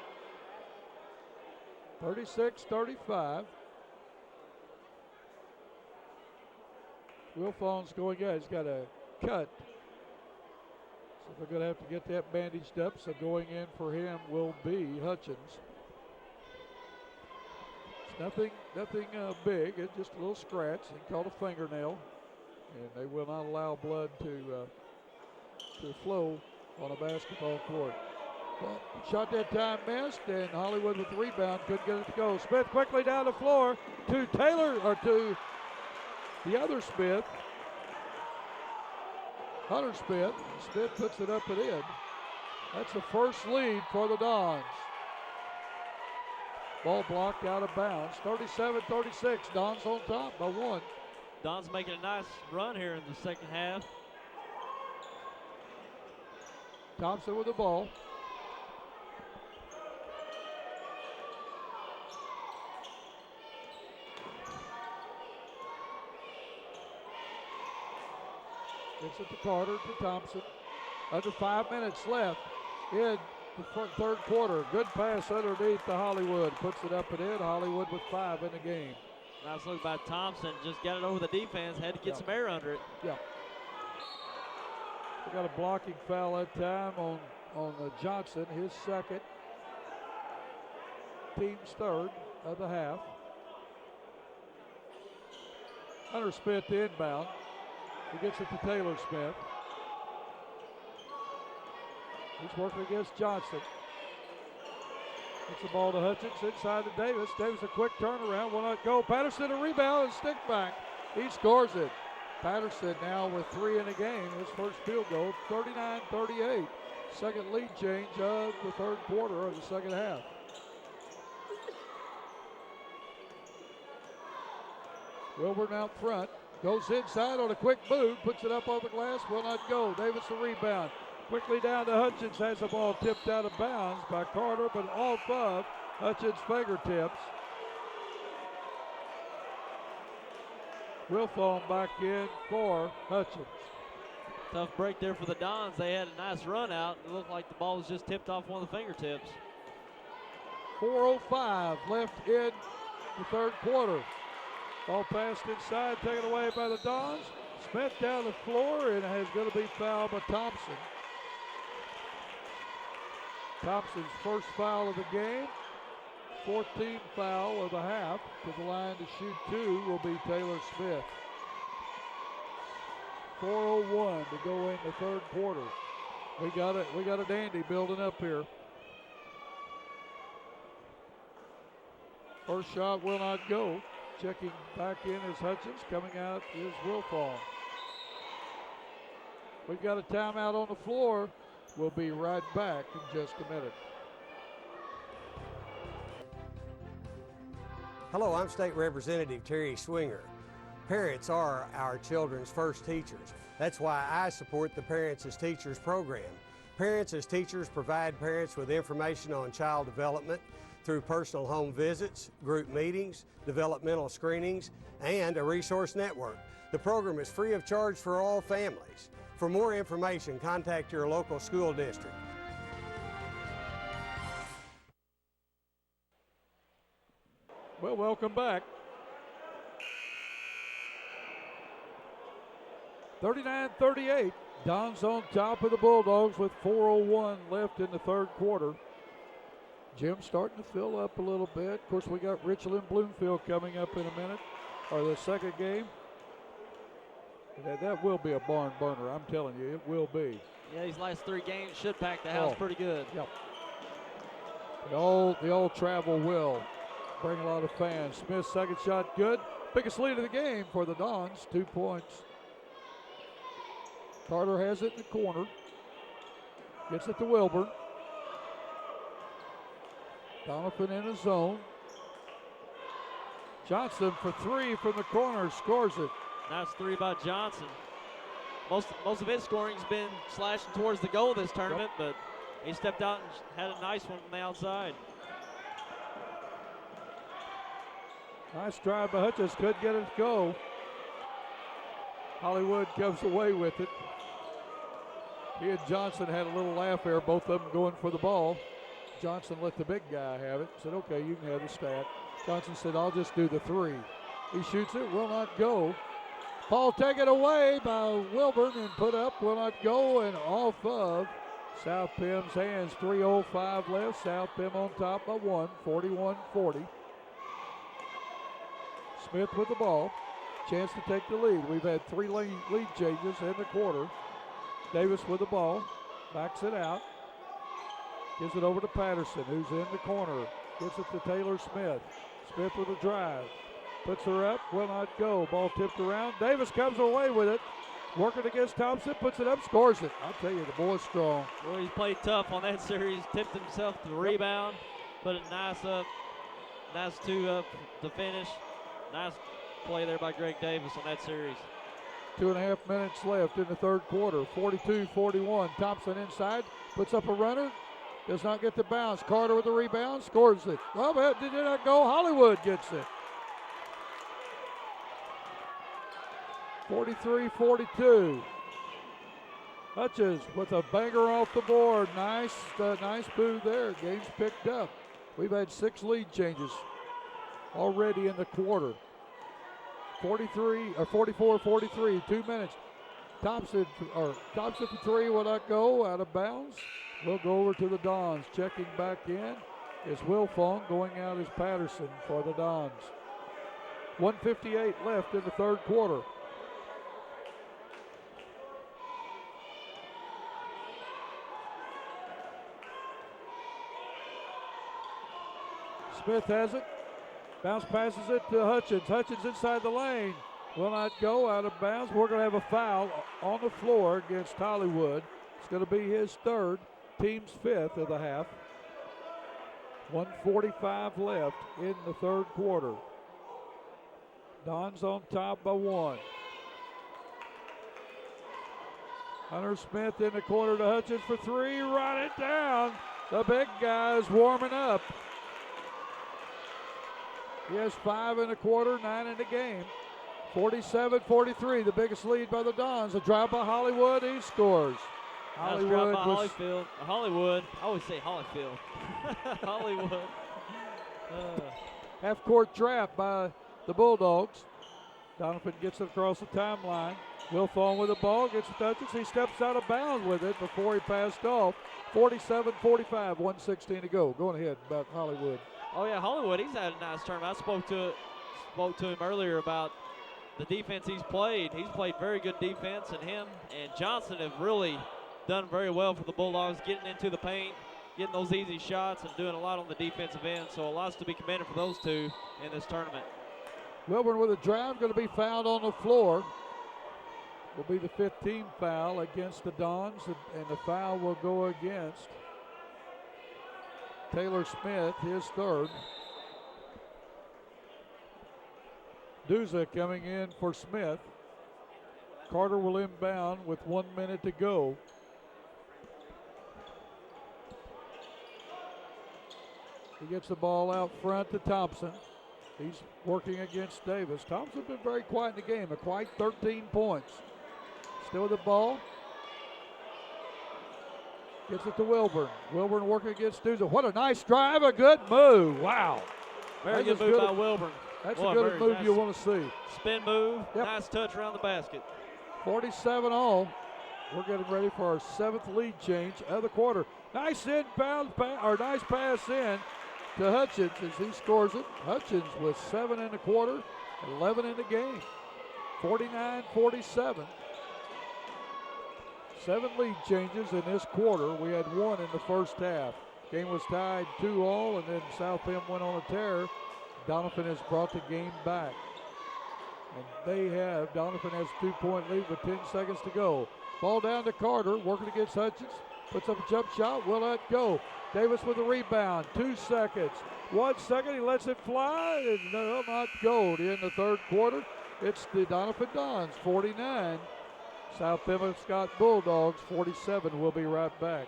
36-35. Wilfong's going in. He's got a cut. So they're going to have to get that bandaged up. So going in for him will be Hutchins. It's nothing big. It's just a little scratch. He called a fingernail. And they will not allow blood to flow on a basketball court. Well, shot that time missed, and Hollywood with the rebound couldn't get it to go. Smith quickly down the floor to Taylor, or to the other Smith. Hunter Smith. Smith puts it up and in. That's the first lead for the Dons. Ball blocked out of bounds. 37-36. Dons on top by one. Dons making a nice run here in the second half. Thompson with the ball. Gets it to Carter, to Thompson. Under 5 minutes left in the third quarter. Good pass underneath to Hollywood. Puts it up and in. Hollywood with 5 in the game. Nice look by Thompson. Just got it over the defense. Had to get some air under it. Yeah. We got a blocking foul that time on Johnson, his second. Team's third of the half. Hunter Smith to inbound. He gets it to Taylor Smith. He's working against Johnson. Gets the ball to Hutchins inside to Davis. Davis a quick turnaround, will not go. Patterson a rebound and stick back. He scores it. Patterson now with 3 in the game. His first field goal, 39-38. Second lead change of the third quarter of the second half. Wilburn out front. Goes inside on a quick move, puts it up on the glass, will not go. Davis the rebound. Quickly down to Hutchins, has the ball tipped out of bounds by Carter, but off of Hutchins' fingertips. Wilfong back in for Hutchins. Tough break there for the Dons. They had a nice run out. It looked like the ball was just tipped off one of the fingertips. 4:05 left in the third quarter. Ball passed inside, taken away by the Dons. Smith down the floor, and is going to be fouled by Thompson. Thompson's first foul of the game. 14th foul of the half. To the line to shoot 2 will be Taylor Smith. 4:01 to go in the third quarter. We got a dandy building up here. First shot will not go. Checking back in is Hutchins. Coming out is Wilfong. We've got a timeout on the floor. We'll be right back in just a minute. Hello, I'm State Representative Terry Swinger. Parents are our children's first teachers. That's why I support the Parents as Teachers program. Parents as Teachers provide parents with information on child development through personal home visits, group meetings, developmental screenings, and a resource network. The program is free of charge for all families. For more information, contact your local school district. Well, welcome back. 39-38. Dons on top of the Bulldogs with 4:01 left in the third quarter. Jim's starting to fill up a little bit. Of course, we got Richland Bloomfield coming up in a minute, or the second game. That will be a barn burner, I'm telling you, it will be. Yeah, these last 3 games should pack the house pretty good. Yep. The old travel will bring a lot of fans. Smith's second shot good. Biggest lead of the game for the Dons, 2 points. Carter has it in the corner. Gets it to Wilburn. Doniphan in his zone. Johnson for three from the corner, scores it. Nice three by Johnson. Most of his scoring's been slashing towards the goal this tournament, but he stepped out and had a nice one from the outside. Nice drive by Hutchins, couldn't get it to go. Hollywood comes away with it. He and Johnson had a little laugh there, both of them going for the ball. Johnson let the big guy have it, said, okay, you can have the stat. Johnson said, I'll just do the three. He shoots it, will not go. Ball taken away by Wilburn and put up, will not go, and off of South Pim's hands. 3:05 left, South Pim on top by one, 41-40. Smith with the ball, chance to take the lead. We've had three lead changes in the quarter. Davis with the ball, backs it out, gives it over to Patterson, who's in the corner, gets it to Taylor Smith. Smith with a drive, puts her up, will not go. Ball tipped around. Davis comes away with it, working against Thompson, puts it up, scores it. I'll tell you, the boy's strong. Well, he's played tough on that series, tipped himself to the rebound, put it nice up, nice two up to finish. Nice play there by Greg Davis on that series. 2.5 minutes left in the third quarter. 42-41. Thompson inside, puts up a runner, does not get the bounce. Carter with the rebound, scores it. Oh, but did not go. Hollywood gets it. 43-42. Hutchins with a banger off the board. Nice move there. Game's picked up. We've had 6 lead changes already in the quarter. 44-43, 2 minutes. Thompson for three will not go, out of bounds. We'll go over to the Dons. Checking back in is Wilfong, going out is Patterson for the Dons. 1:58 left in the third quarter. Smith has it. Bounce passes it to Hutchins. Hutchins inside the lane. Will not go, out of bounds. We're going to have a foul on the floor against Hollywood. It's going to be his third, team's fifth of the half. 1:45 left in the third quarter. Don's on top by one. Hunter Smith in the corner to Hutchins for three. Run it down. The big guy is warming up. He has 5 in the quarter, 9 in the game. 47-43, the biggest lead by the Dons. A drive by Hollywood, he scores. Nice drive by Hollywood. I always say Holyfield. Hollywood. Half-court trap by the Bulldogs. Doniphan gets it across the timeline. Wilfong with the ball, gets it touches. He steps out of bounds with it before he passed off. 47-45, 1:16 to go. Going ahead about Hollywood. Oh yeah, Hollywood, he's had a nice tournament. I spoke to him earlier about the defense he's played. He's played very good defense, and him and Johnson have really done very well for the Bulldogs, getting into the paint, getting those easy shots, and doing a lot on the defensive end. So a lot's to be commended for those two in this tournament. Wilburn with a drive, going to be fouled on the floor. Will be the 15th foul against the Dons, and the foul will go against Taylor Smith, his third. Duza coming in for Smith. Carter will inbound with 1 minute to go. He gets the ball out front to Thompson. He's working against Davis. Thompson's been very quiet in the game, a quiet 13 points. Still with the ball. Gets it to Wilburn. Wilburn working against Duza. What a nice drive, a good move. Wow. Very good move by Wilburn. That's a good move you want to see. Spin move, nice touch around the basket. 47 all. We're getting ready for our 7th lead change of the quarter. Nice inbound, nice pass in to Hutchins as he scores it. Hutchins with 7 in the quarter, 11 in the game. 49-47. 7 lead changes in this quarter. We had 1 in the first half. Game was tied 2-all, and then South Bend went on a tear. Doniphan has brought the game back. And Doniphan has a 2-point lead with 10 seconds to go. Ball down to Carter, working against Hutchins. Puts up a jump shot, will let go. Davis with the rebound, 2 seconds. 1 second, he lets it fly, and no, not go. In the third quarter, it's the Doniphan Dons, 49. South Pemiscot Bulldogs, 47. We'll be right back.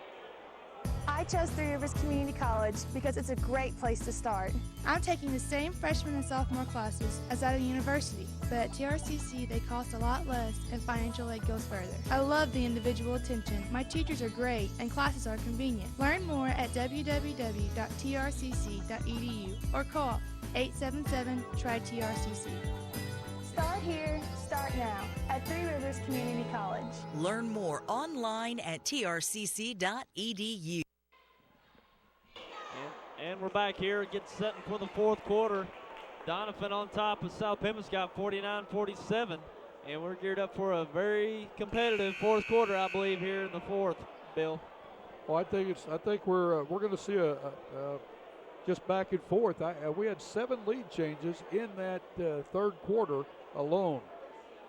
I chose Three Rivers Community College because it's a great place to start. I'm taking the same freshman and sophomore classes as at a university, but at TRCC they cost a lot less and financial aid goes further. I love the individual attention. My teachers are great and classes are convenient. Learn more at www.trcc.edu or call 877-TRY-TRCC. Start here, start now at Three Rivers Community College. Learn more online at trcc.edu. And we're back here, getting set for the fourth quarter. Doniphan on top of South Pemiscot, 49-47. And we're geared up for a very competitive fourth quarter, I believe, here in the fourth, Bill. Well, I think we're going to see a just back and forth. We had 7 lead changes in that third quarter alone.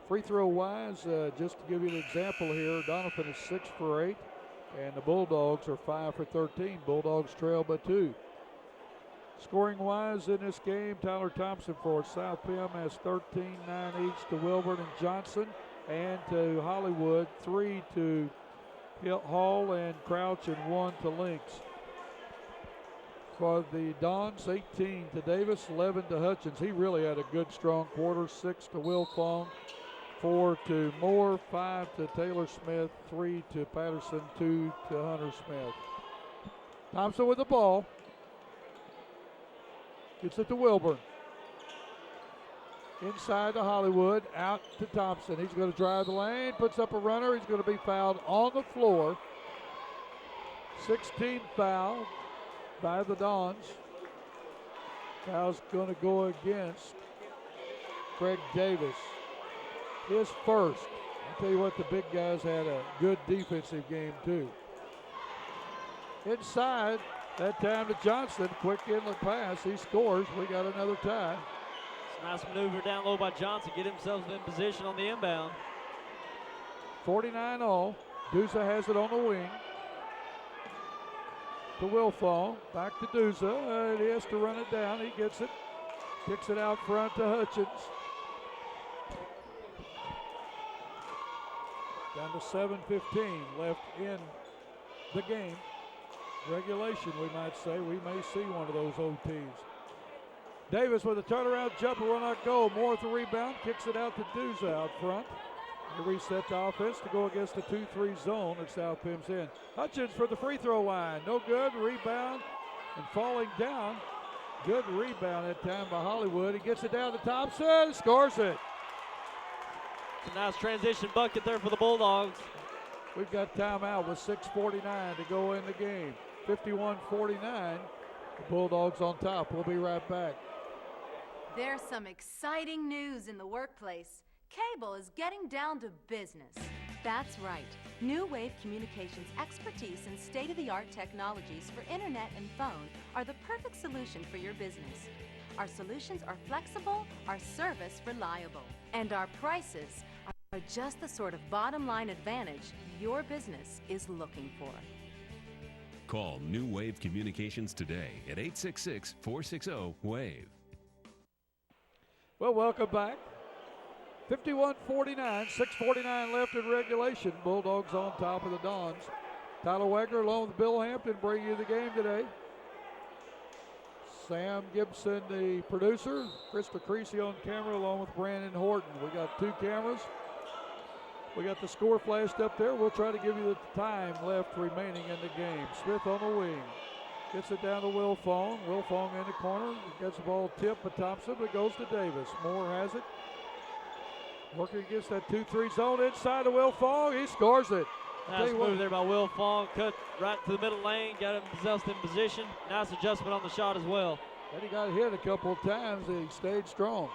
Free throw wise, just to give you an example here, Doniphan is 6 for 8, and the Bulldogs are 5 for 13. Bulldogs trail by 2. Scoring wise in this game, Tyler Thompson for South Pem has 13, 9 each to Wilburn and Johnson, and to Hollywood, 3 to Hall and Crouch, and 1 to Lynx. For the Dons, 18 to Davis, 11 to Hutchins. He really had a good, strong quarter. 6 to Wilfong, 4 to Moore, 5 to Taylor Smith, 3 to Patterson, 2 to Hunter Smith. Thompson with the ball. Gets it to Wilburn. Inside to Hollywood, out to Thompson. He's going to drive the lane, puts up a runner. He's going to be fouled on the floor. 16th foul by the Dons. Foul's going to go against Craig Davis. His first. I'll tell you what, the big guys had a good defensive game too. Inside, that time to Johnson. Quick inlet pass. He scores. We got another tie. It's a nice maneuver down low by Johnson. Get himself in position on the inbound. 49 all. Duza has it on the wing. To Wilfong. Back to Duza. He has to run it down. He gets it. Kicks it out front to Hutchins. Down to 7:15 left in the game. Regulation, we might say. We may see one of those OTs. Davis with a turnaround jumper will not go. Moore with the rebound. Kicks it out to Duza out front. They reset the offense to go against the 2-3 zone at South Pem's end. Hutchins for the free throw line. No good. Rebound and falling down. Good rebound that time by Hollywood. He gets it down to Thompson. Scores it. It's a nice transition bucket there for the Bulldogs. We've got timeout with 6:49 to go in the game. 51-49. The Bulldogs on top. We'll be right back. There's some exciting news in the workplace. Cable is getting down to business. That's right. New Wave Communications' expertise and state-of-the-art technologies for internet and phone are the perfect solution for your business. Our solutions are flexible, our service reliable, and our prices are just the sort of bottom-line advantage your business is looking for. Call New Wave Communications today at 866-460-WAVE. Well, welcome back. 51-49, 6:49 left in regulation. Bulldogs on top of the Dons. Tyler Wagner along with Bill Hampton bring you the game today. Sam Gibson, the producer. Krista Creasy on camera along with Brandon Horton. We got 2 cameras. We got the score flashed up there. We'll try to give you the time left remaining in the game. Smith on the wing. Gets it down to Wilfong. Wilfong in the corner. Gets the ball tipped by Thompson, but it goes to Davis. Moore has it. Working against that 2-3 zone inside to Wilfong. He scores it. Nice move there by Wilfong. Cut right to the middle lane. Got himself in position. Nice adjustment on the shot as well. And he got hit a couple of times. He stayed strong.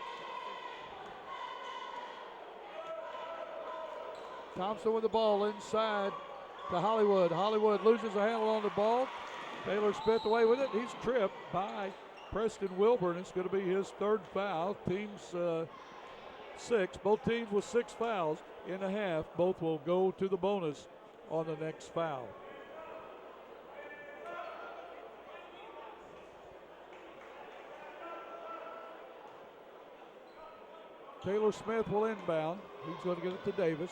Thompson with the ball inside to Hollywood. Hollywood loses a handle on the ball. Taylor Smith away with it. He's tripped by Preston Wilburn. It's going to be his 3rd foul. Teams 6. Both teams with 6 fouls in a half. Both will go to the bonus on the next foul. Taylor Smith will inbound. He's going to get it to Davis.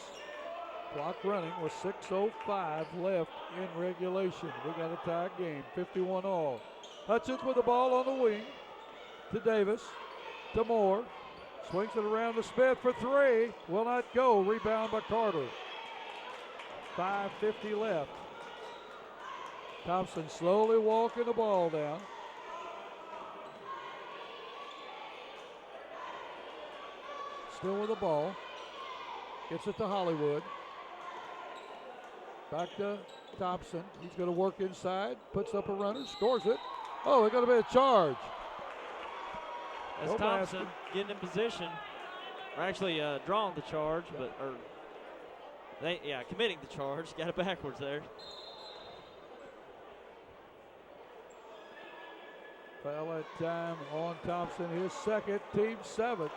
Clock running with 6:05 left in regulation. We got a tie game, 51 all. Hutchins with the ball on the wing to Davis, to Moore. Swings it around to Smith for three. Will not go. Rebound by Carter. 5:50 left. Thompson slowly walking the ball down. Still with the ball. Gets it to Hollywood. Back to Thompson. He's going to work inside. Puts up a runner. Scores it. Oh, they're going to be a charge. As Thompson getting in position, or actually drawing the charge, committing the charge. Got it backwards there. Foul at time on Thompson, his second, team seventh.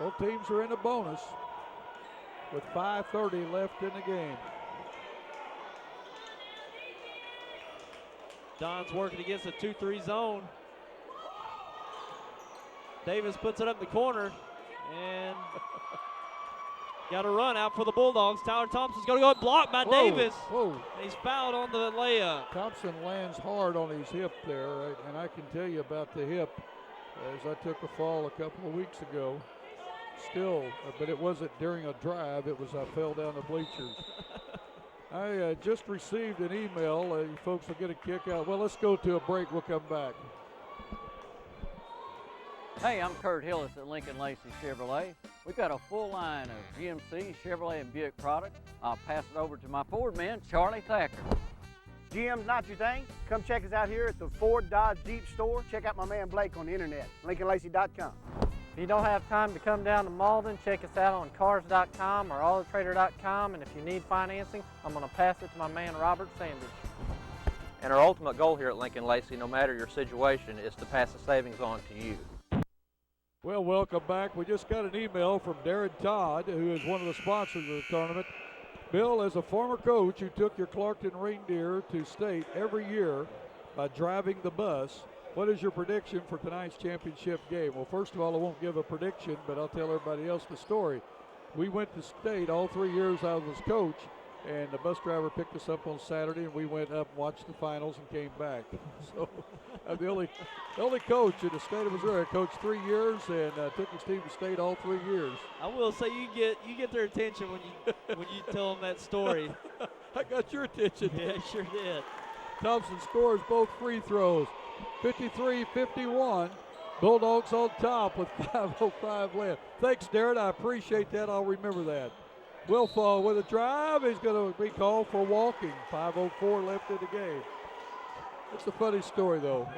Both teams are in a bonus with 5:30 left in the game. Don's working against a 2-3 zone. Davis puts it up in the corner and got a run out for the Bulldogs. Tyler Thompson's going to go and blocked by Davis. Whoa. And he's fouled on the layup. Thompson lands hard on his hip there, and I can tell you about the hip as I took a fall a couple of weeks ago. Still, but it wasn't during a drive. It was I fell down the bleachers. I just received an email. You folks will get a kick out. Well, let's go to a break. We'll come back. Hey, I'm Kurt Hillis at Lincoln Lacey Chevrolet. We've got a full line of GMC, Chevrolet, and Buick products. I'll pass it over to my Ford man, Charlie Thacker. GM's not your thing? Come check us out here at the Ford Dodge Jeep store. Check out my man Blake on the internet, LincolnLacey.com. If you don't have time to come down to Malden, check us out on Cars.com or AutoTrader.com, and if you need financing, I'm going to pass it to my man Robert Sanders. And our ultimate goal here at Lincoln Lacey, no matter your situation, is to pass the savings on to you. Well, welcome back. We just got an email from Darren Todd, who is one of the sponsors of the tournament. Bill, as a former coach who took your Clarkton Reindeer to state every year by driving the bus, what is your prediction for tonight's championship game? Well, first of all, I won't give a prediction, but I'll tell everybody else the story. We went to state all 3 years I was coach, and the bus driver picked us up on Saturday, and we went up and watched the finals and came back. So I'm the only coach in the state of Missouri. I coached 3 years and took his team to state all 3 years. I will say you get their attention when you tell them that story. I got your attention. Yeah, sure did. Thompson scores both free throws. 53-51. Bulldogs on top with 5:05 left. Thanks, Darren. I appreciate that. I'll remember that. Wilfall with a drive. He's going to be called for walking. 5:04 left in the game. It's a funny story, though.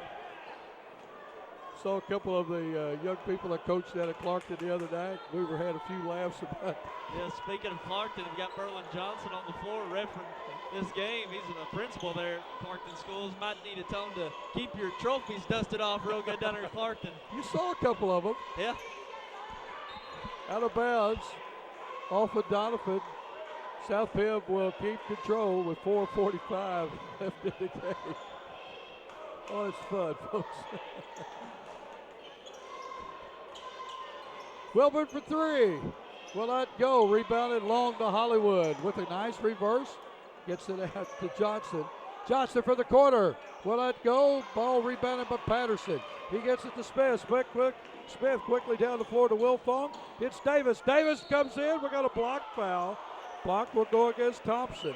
Saw a couple of the young people that coached out at Clarkton the other night. We had a few laughs about it. Yeah, speaking of Clarkton, we've got Merlin Johnson on the floor refereeing this game. He's a principal there at Clarkton Schools. Might need to tell him to keep your trophies dusted off real good down there at Clarkton. You saw a couple of them. Yeah. Out of bounds. Off of Doniphan. South Pim will keep control with 4:45 left in the game. Oh, it's fun, folks. Wilburn for three. Will not go. Rebounded long to Hollywood with a nice reverse. Gets it out to Johnson. Johnson for the corner. Will not go. Ball rebounded by Patterson. He gets it to Smith. Smith quickly down the floor to Wilfong. It's Davis. Davis comes in. We got a block foul. Block will go against Thompson.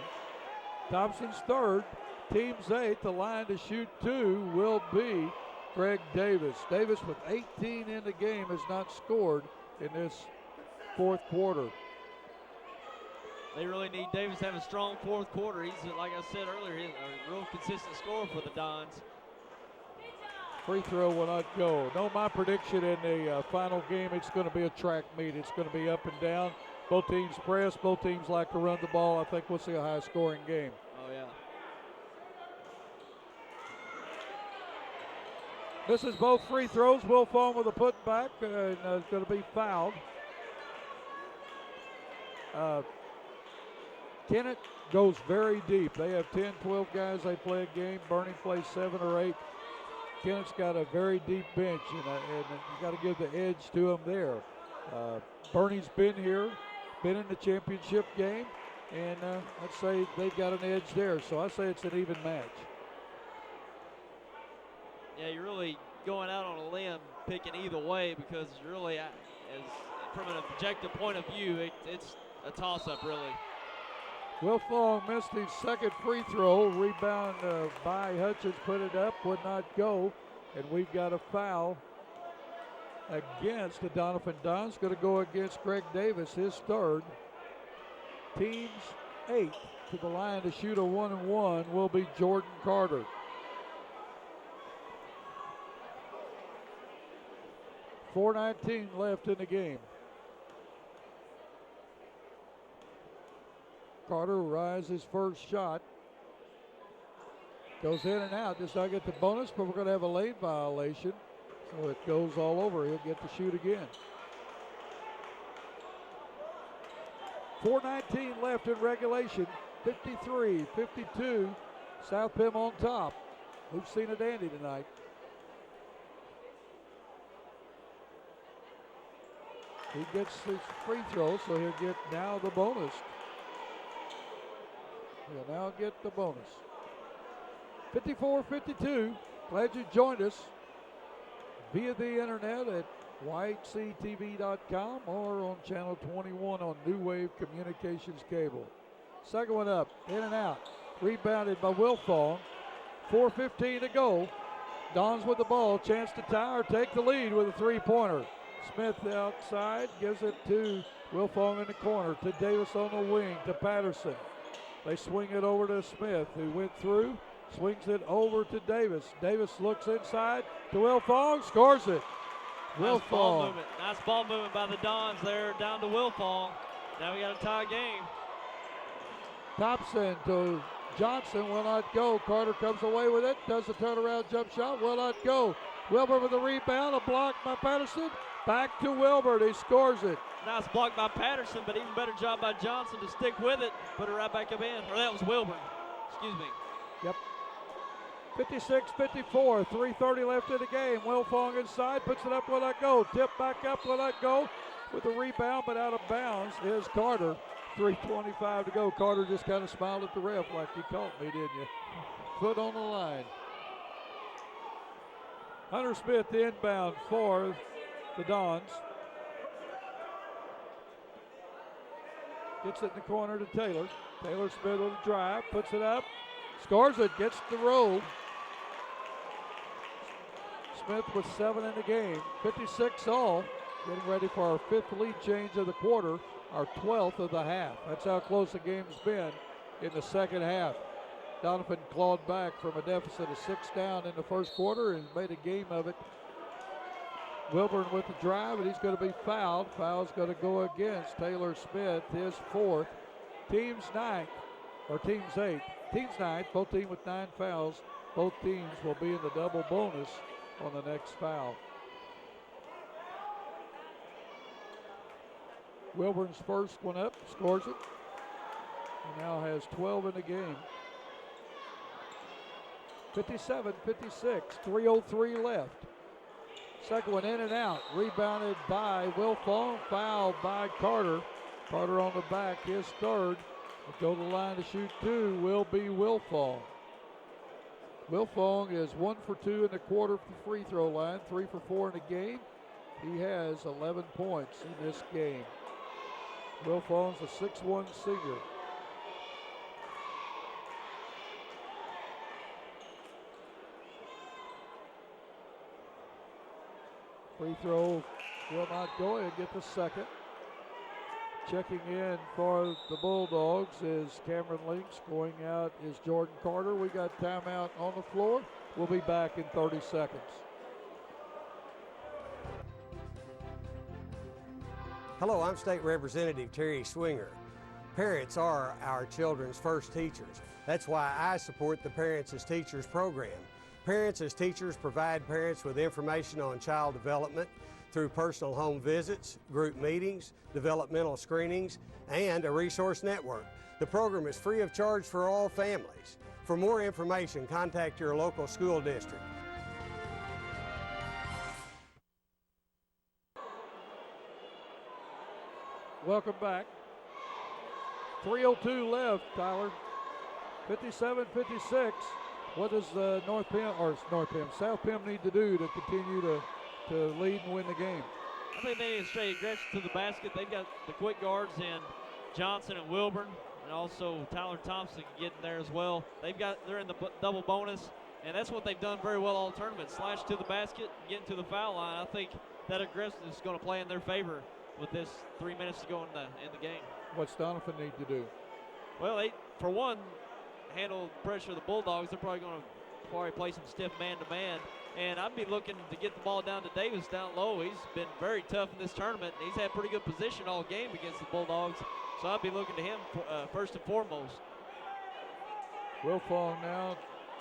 Thompson's third. Team's 8. The line to shoot 2 will be Greg Davis. Davis with 18 in the game has not scored in this fourth quarter. They really need Davis to have a strong fourth quarter. He's, like I said earlier, he's a real consistent scorer for the Dons. Free throw will not go. No, my prediction in the final game, it's going to be a track meet. It's going to be up and down. Both teams press. Both teams like to run the ball. I think we'll see a high-scoring game. Oh, yeah. Misses both free throws. Wilfong with a putback and is going to be fouled. Kennett goes very deep. They have 10, 12 guys they play a game. Bernie plays 7 or 8. McKennett's got a very deep bench, and you got to give the edge to him there. Bernie's been here, been in the championship game, and I'd say they've got an edge there. So I say it's an even match. Yeah, you're really going out on a limb picking either way because really, as from an objective point of view, it's a toss-up really. Will Fong missed his second free throw. Rebound by Hutchins, put it up, would not go. And we've got a foul against the Doniphan Dons. Going to go against Greg Davis, his third. Team's 8 to the line to shoot a 1-and-1 will be Jordan Carter. .419 left in the game. Carter rises his first shot. Goes in and out. Does not get the bonus, but we're going to have a lane violation. So it goes all over. He'll get to shoot again. .419 left in regulation. 53-52. South Pim on top. We've seen a dandy tonight. He gets his free throw, so he'll get now the bonus. He'll now get the bonus. 54-52. Glad you joined us via the internet at whitectv.com or on channel 21 on New Wave Communications Cable. Second one up, in and out. Rebounded by Wilfong. 4:15 to go. Dons with the ball, chance to tie or take the lead with a three-pointer. Smith outside, gives it to Wilfong in the corner, to Davis on the wing, to Patterson. They swing it over to Smith, who went through, swings it over to Davis. Davis looks inside to Wilfong, scores it. Nice ball Wilfong. movement. Nice ball movement by the Dons there, down to Wilfong. Now we got a tie game. Thompson to Johnson, will not go. Carter comes away with it, does a turnaround jump shot, will not go. Wilbur with the rebound, a block by Patterson. Back to Wilbur, he scores it. Nice block by Patterson, but even better job by Johnson to stick with it. Put it right back up in. Or that was Wilburn. Excuse me. Yep. 56-54, 3:30 left in the game. Wilfong inside, puts it up, will not go. Tip back up, will not go. With the rebound, but out of bounds is Carter. 3:25 to go. Carter just kind of smiled at the ref like you caught me, didn't you? Foot on the line. Hunter Smith the inbound for the Dons. Gets it in the corner to Taylor. Taylor Smith with a drive, puts it up, scores it, gets the roll. Smith with 7 in the game. 56 all. Getting ready for our 5th lead change of the quarter, our 12th of the half. That's how close the game's been in the second half. Doniphan clawed back from a deficit of 6 down in the first quarter and made a game of it. Wilburn with the drive, and he's going to be fouled. Foul's going to go against Taylor Smith, his 4th. Team's 9th, or team's 8th. Team's 9th, both teams with 9 fouls. Both teams will be in the double bonus on the next foul. Wilburn's first one up, scores it. He now has 12 in the game. 57-56, 3:03 left. Second one in and out, rebounded by Wilfong, fouled by Carter. Carter on the back, his third. Go to the line to shoot 2 will be Wilfong. Wilfong is 1 for 2 in the quarter from the free throw line, 3 for 4 in the game. He has 11 points in this game. Wilfong's a 6'1" senior. Free throw will not go. He'll get the second. Checking in for the Bulldogs is Cameron Links. Going out is Jordan Carter. We got timeout on the floor. We'll be back in 30 seconds. Hello, I'm State Representative Terry Swinger. Parents are our children's first teachers. That's why I support the Parents as Teachers program. Parents as Teachers provide parents with information on child development through personal home visits, group meetings, developmental screenings, and a resource network. The program is free of charge for all families. For more information, contact your local school district. welcome back. 3:02 left, Tyler. 57-56. What does South Pem need to do to continue to lead and win the game? I think they need to stay aggressive to the basket. They've got the quick guards in Johnson and Wilburn, and also Tyler Thompson can get in there as well. They're in the double bonus, and that's what they've done very well all tournament. Slash to the basket, get into the foul line. I think that aggressiveness is going to play in their favor with this 3 minutes to go in the game. What's Doniphan need to do? Well, they, for one, handle the pressure of the Bulldogs. They're probably going to play some stiff man-to-man. And I'd be looking to get the ball down to Davis down low. He's been very tough in this tournament. He's had pretty good position all game against the Bulldogs. So I'd be looking to him first and foremost. Wilfong now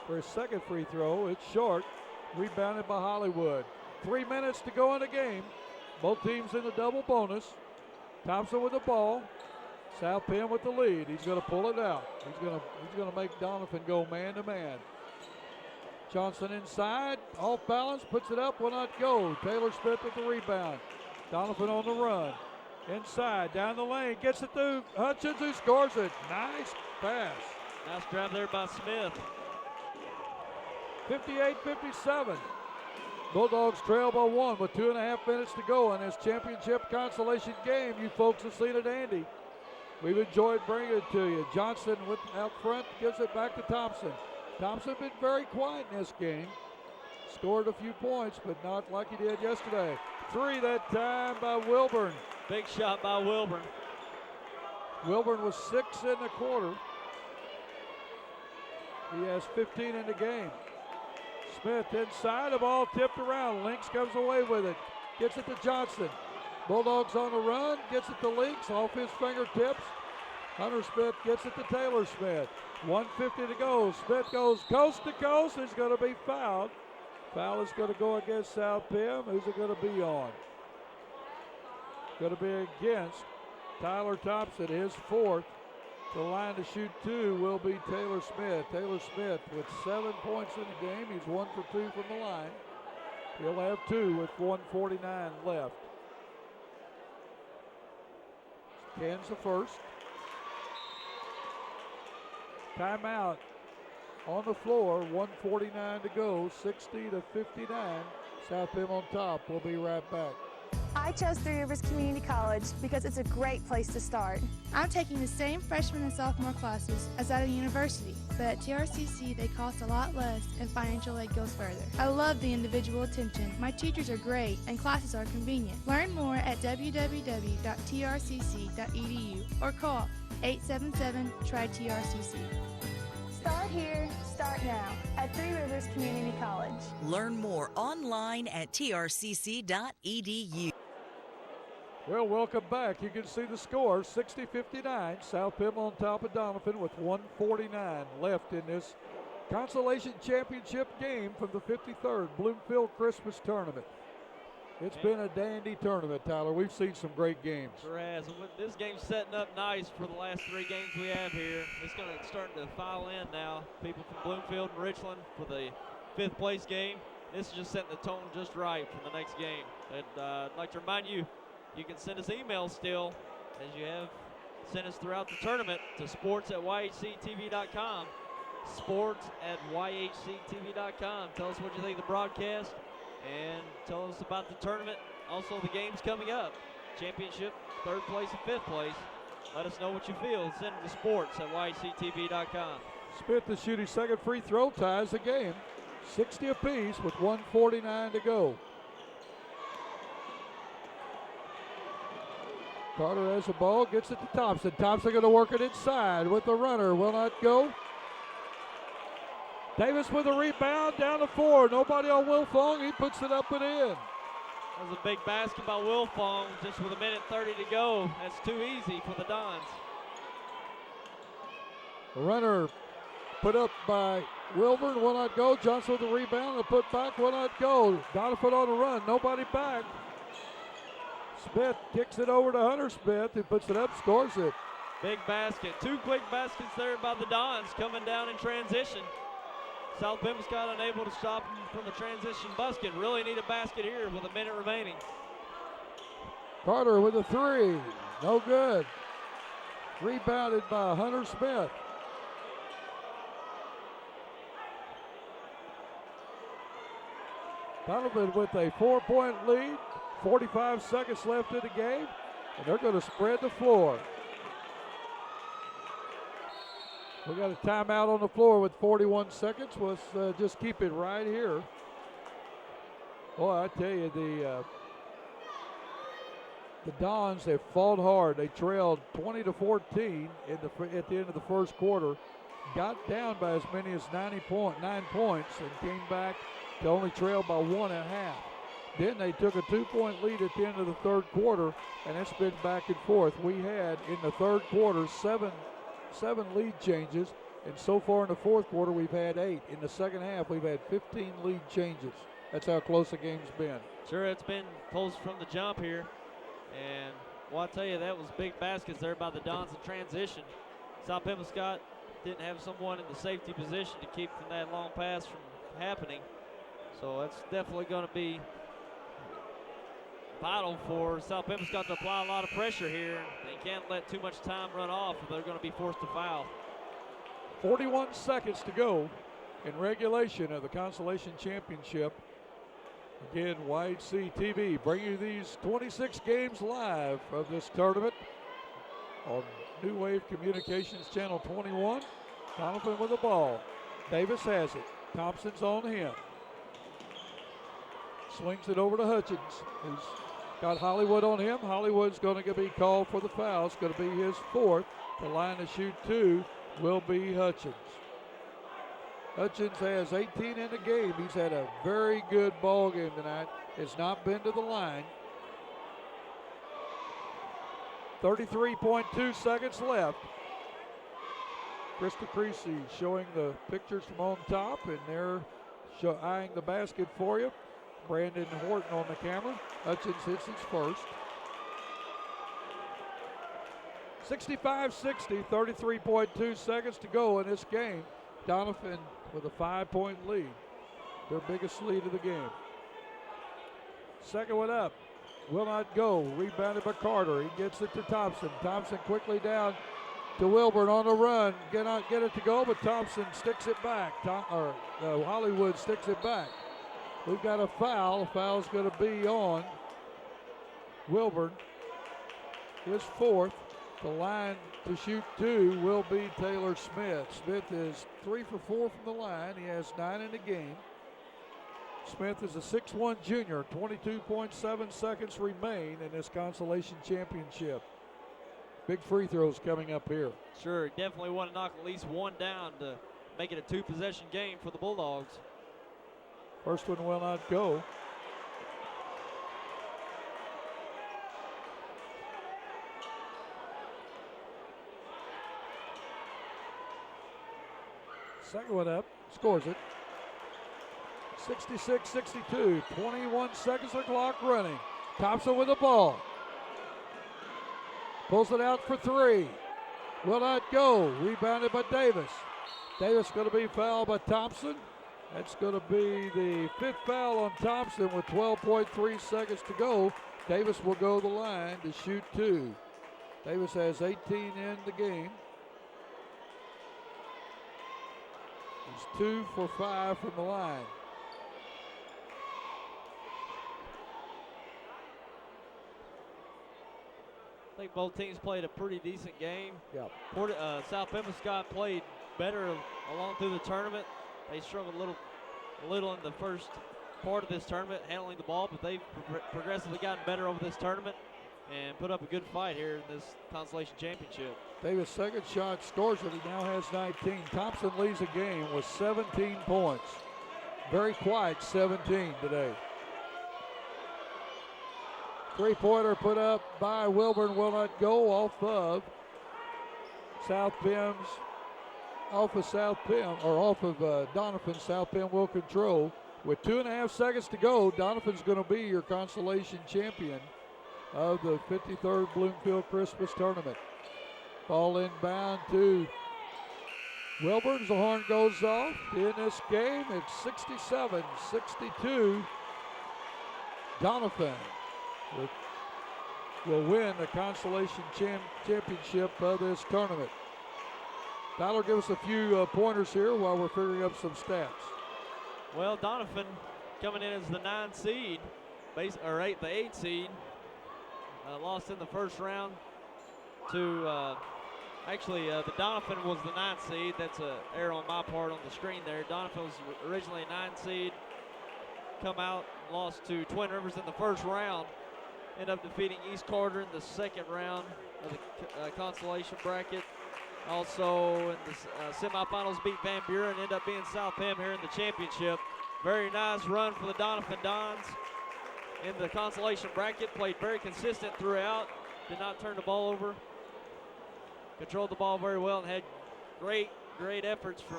for his second free throw. It's short. Rebounded by Hollywood. 3 minutes to go in the game. Both teams in the double bonus. Thompson with the ball. South Pem with the lead. He's going to pull it out. He's going to make Doniphan go man to man. Johnson inside, off balance, puts it up, will not go. Taylor Smith with the rebound. Doniphan on the run. Inside, down the lane, gets it to Hutchins, who scores it. Nice pass. Nice drive there by Smith. 58-57. Bulldogs trail by 1 with 2.5 minutes to go in this championship consolation game. You folks have seen it, Andy. We've enjoyed bringing it to you. Johnson out front gives it back to Thompson. Thompson been very quiet in this game. Scored a few points, but not like he did yesterday. 3 that time by Wilburn. Big shot by Wilburn. Wilburn was 6 in the quarter. He has 15 in the game. Smith inside, the ball tipped around. Lynx comes away with it. Gets it to Johnson. Bulldogs on the run, gets it to Lynx off his fingertips. Hunter Smith gets it to Taylor Smith. 1:50 to go. Smith goes coast to coast. He's going to be fouled. Foul is going to go against South Pem. Who's it going to be on? Going to be against Tyler Thompson, his 4th. The line to shoot 2 will be Taylor Smith. Taylor Smith with 7 points in the game. He's 1 for 2 from the line. He'll have 2 with 1:49 left. Can's the first. Timeout on the floor, 1:49 to go, 60-59. South Pem on top. We'll be right back. I chose Three Rivers Community College because it's a great place to start. I'm taking the same freshman and sophomore classes as at a university, but at TRCC they cost a lot less and financial aid goes further. I love the individual attention. My teachers are great and classes are convenient. Learn more at www.trcc.edu or call 877-TRY-TRCC. Start here, start now at Three Rivers Community College. Learn more online at trcc.edu. Well, welcome back. You can see the score, 60-59. South Pem on top of Doniphan with 1:49 left in this Consolation Championship game from the 53rd Bloomfield Christmas Tournament. It's been a dandy tournament, Tyler. We've seen some great games. Sure has. And this game's setting up nice for the last 3 games we have here. It's starting to file in now. People from Bloomfield and Richland for the 5th place game. This is just setting the tone just right for the next game. And I'd like to remind you, you can send us emails still, as you have sent us throughout the tournament, to sports@yhctv.com. Sports@yhctv.com. Tell us what you think of the broadcast and tell us about the tournament. Also, the games coming up. Championship, 3rd place and 5th place. Let us know what you feel. Send it to sports@yhctv.com. Smith to shoot his second free throw, ties the game. 60 apiece with 1:49 to go. Carter has the ball, gets it to Thompson. Thompson going to work it inside with the runner. Will not go. Davis with a rebound down to 4. Nobody on Wilfong. He puts it up and in. That was a big basket by Wilfong just with 1:30 to go. That's too easy for the Dons. The runner put up by Wilburn will not go. Johnson with the rebound. The put back will not go. Doniphan on the run. Nobody back. Smith kicks it over to Hunter Smith, who puts it up, scores it. Big basket. 2 quick baskets there by the Dons coming down in transition. South Pemiscot unable to stop him from the transition basket. Really need a basket here with 1 minute remaining. Carter with a 3. No good. Rebounded by Hunter Smith. Doniphan with a 4-point lead. 45 seconds left in the game, and they're going to spread the floor. We got a timeout on the floor with 41 seconds. Let's just keep it right here. Boy, I tell you, the Dons have fought hard. They trailed 20-14 at the end of the first quarter. Got down by as many as 9 points and came back to only trail by 1.5. Then they took a 2-point lead at the end of the third quarter, and it's been back and forth. We had in the third quarter seven lead changes, and so far in the fourth quarter we've had 8. In the second half we've had 15 lead changes. That's how close the game's been. Sure, it's been close from the jump here. And well, I tell you, that was big baskets there by the Dons in transition. South Pemiscot didn't have someone in the safety position to keep from that long pass from happening. So that's definitely going to be vital for South Pemiscot to apply a lot of pressure here. They can't let too much time run off or they're going to be forced to foul. 41 seconds to go in regulation of the Consolation Championship. Again, YHC TV bringing you these 26 games live of this tournament on New Wave Communications Channel 21. Doniphan with the ball. Davis has it. Thompson's on him. Swings it over to Hutchins. He's got Hollywood on him. Hollywood's going to be called for the foul. It's going to be his 4th. The line to shoot 2 will be Hutchins. Hutchins has 18 in the game. He's had a very good ball game tonight. Has not been to the line. 33.2 seconds left. Krista Creasy showing the pictures from on top, and they're eyeing the basket for you. Brandon Horton on the camera. Hutchins hits his first. 65-60, 33.2 seconds to go in this game. Doniphan with a 5-point lead, their biggest lead of the game. Second one up, will not go. Rebounded by Carter. He gets it to Thompson. Thompson quickly down to Wilburn on the run. Get it to go, but Thompson sticks it back. Hollywood sticks it back. We've got a foul. The foul's going to be on Wilburn. His 4th. The line to shoot 2 will be Taylor Smith. Smith is 3 for 4 from the line. He has 9 in the game. Smith is a 6'1 junior. 22.7 seconds remain in this Consolation Championship. Big free throws coming up here. Sure, definitely want to knock at least one down to make it a 2-possession game for the Bulldogs. First one will not go. Second one up, scores it. 66-62, 21 seconds of clock running. Thompson with the ball. Pulls it out for 3. Will not go. Rebounded by Davis. Davis going to be fouled by Thompson. That's going to be the 5th foul on Thompson with 12.3 seconds to go. Davis will go the line to shoot 2. Davis has 18 in the game. He's 2 for 5 from the line. I think both teams played a pretty decent game. Yep. South Pemiscot played better along through the tournament. They struggled a little in the first part of this tournament handling the ball, but they've progressively gotten better over this tournament and put up a good fight here in this Consolation Championship. Davis' second shot scores it. He now has 19. Thompson leads the game with 17 points. Very quiet 17 today. 3-pointer put up by Wilburn will not go off of South Pem's, off of Doniphan. South Pem will control. With 2.5 seconds to go, Doniphan's going to be your Consolation champion of the 53rd Bloomfield Christmas Tournament. Ball inbound to Wilburn. The horn goes off. In this game, it's 67-62. Doniphan with will win the Consolation Championship of this tournament. Tyler, give us a few pointers here while we're figuring up some stats. Well, Doniphan coming in as the 9 seed, the 8 seed. Lost in the first round to, the Doniphan was the 9th seed. That's an error on my part on the screen there. Doniphan was originally a 9 seed. Come out, lost to Twin Rivers in the first round. End up defeating East Carter in the second round of the consolation bracket. Also in the semifinals beat Van Buren, end up being South Pem here in the championship. Very nice run for the Doniphan Dons in the consolation bracket. Played very consistent throughout. Did not turn the ball over. Controlled the ball very well and had great efforts from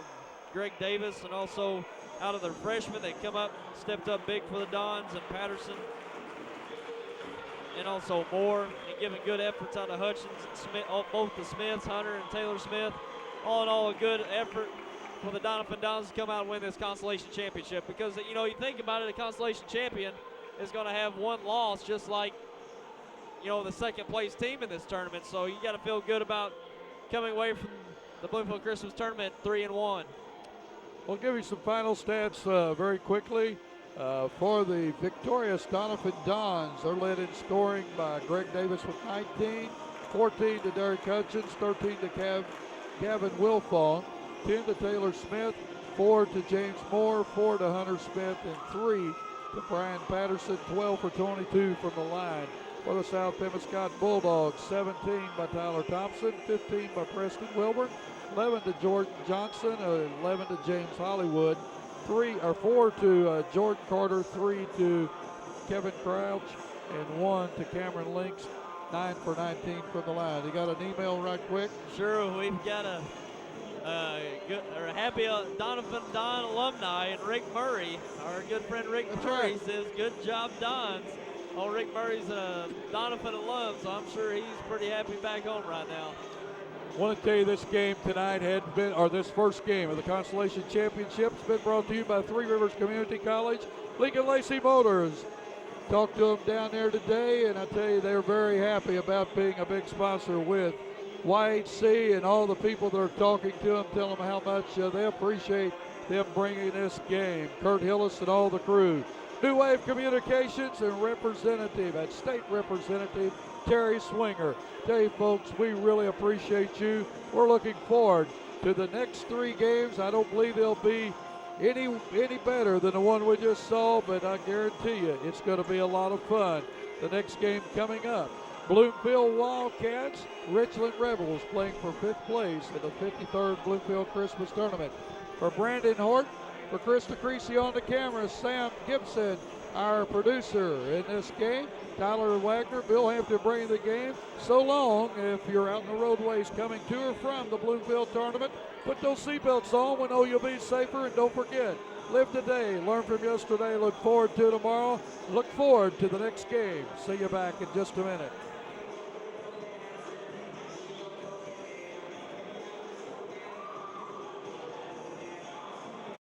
Greg Davis, and also out of their freshmen, they come up, stepped up big for the Dons, and Patterson, and also Moore, and giving good efforts out of Hutchins and Smith, both the Smiths, Hunter and Taylor Smith. All in all, a good effort for the Doniphan Dons to come out and win this consolation championship, because you think about it, a consolation champion is going to have one loss, just like the second place team in this tournament. So you got to feel good about coming away from the Bloomfield Christmas tournament 3-1. We'll give you some final stats very quickly. For the victorious Doniphan Dons, they're led in scoring by Greg Davis with 19, 14 to Derek Hutchins, 13 to Gavin Wilfong, 10 to Taylor Smith, 4 to James Moore, 4 to Hunter Smith, and 3 to Brian Patterson, 12 for 22 from the line. For the South Pemiscot Bulldogs, 17 by Tyler Thompson, 15 by Preston Wilburn, 11 to Jordan Johnson, 11 to James Hollywood, 4 to Jordan Carter, 3 to Kevin Crouch, and 1 to Cameron Links, 9 for 19 from the line. You got an email right quick? Sure, we've got a happy Doniphan Don alumni, and Rick Murray, our good friend Rick Murray, says, "Good job, Dons." Oh, Rick Murray's a Doniphan alum, so I'm sure he's pretty happy back home right now. I want to tell you this game tonight this first game of the Consolation Championship has been brought to you by Three Rivers Community College, Lincoln Lacey Motors. Talked to them down there today, and I tell you, they're very happy about being a big sponsor with YHC, and all the people that are talking to them, tell them how much they appreciate them bringing this game. Kurt Hillis and all the crew. New Wave Communications and State Representative Terry Swinger. Tell you folks, we really appreciate you. We're looking forward to the next 3 games. I don't believe they'll be any better than the one we just saw, but I guarantee you it's going to be a lot of fun. The next game coming up, Bloomfield Wildcats, Richland Rebels playing for 5th place in the 53rd Bloomfield Christmas Tournament. For Brandon Horton, for Krista Creasy on the camera, Sam Gibson, our producer in this game, Tyler Wagner, Bill Hampton bringing the game. So long, if you're out in the roadways coming to or from the Bloomfield tournament, put those seatbelts on. We know you'll be safer, and don't forget, live today, learn from yesterday, look forward to tomorrow, look forward to the next game. See you back in just a minute.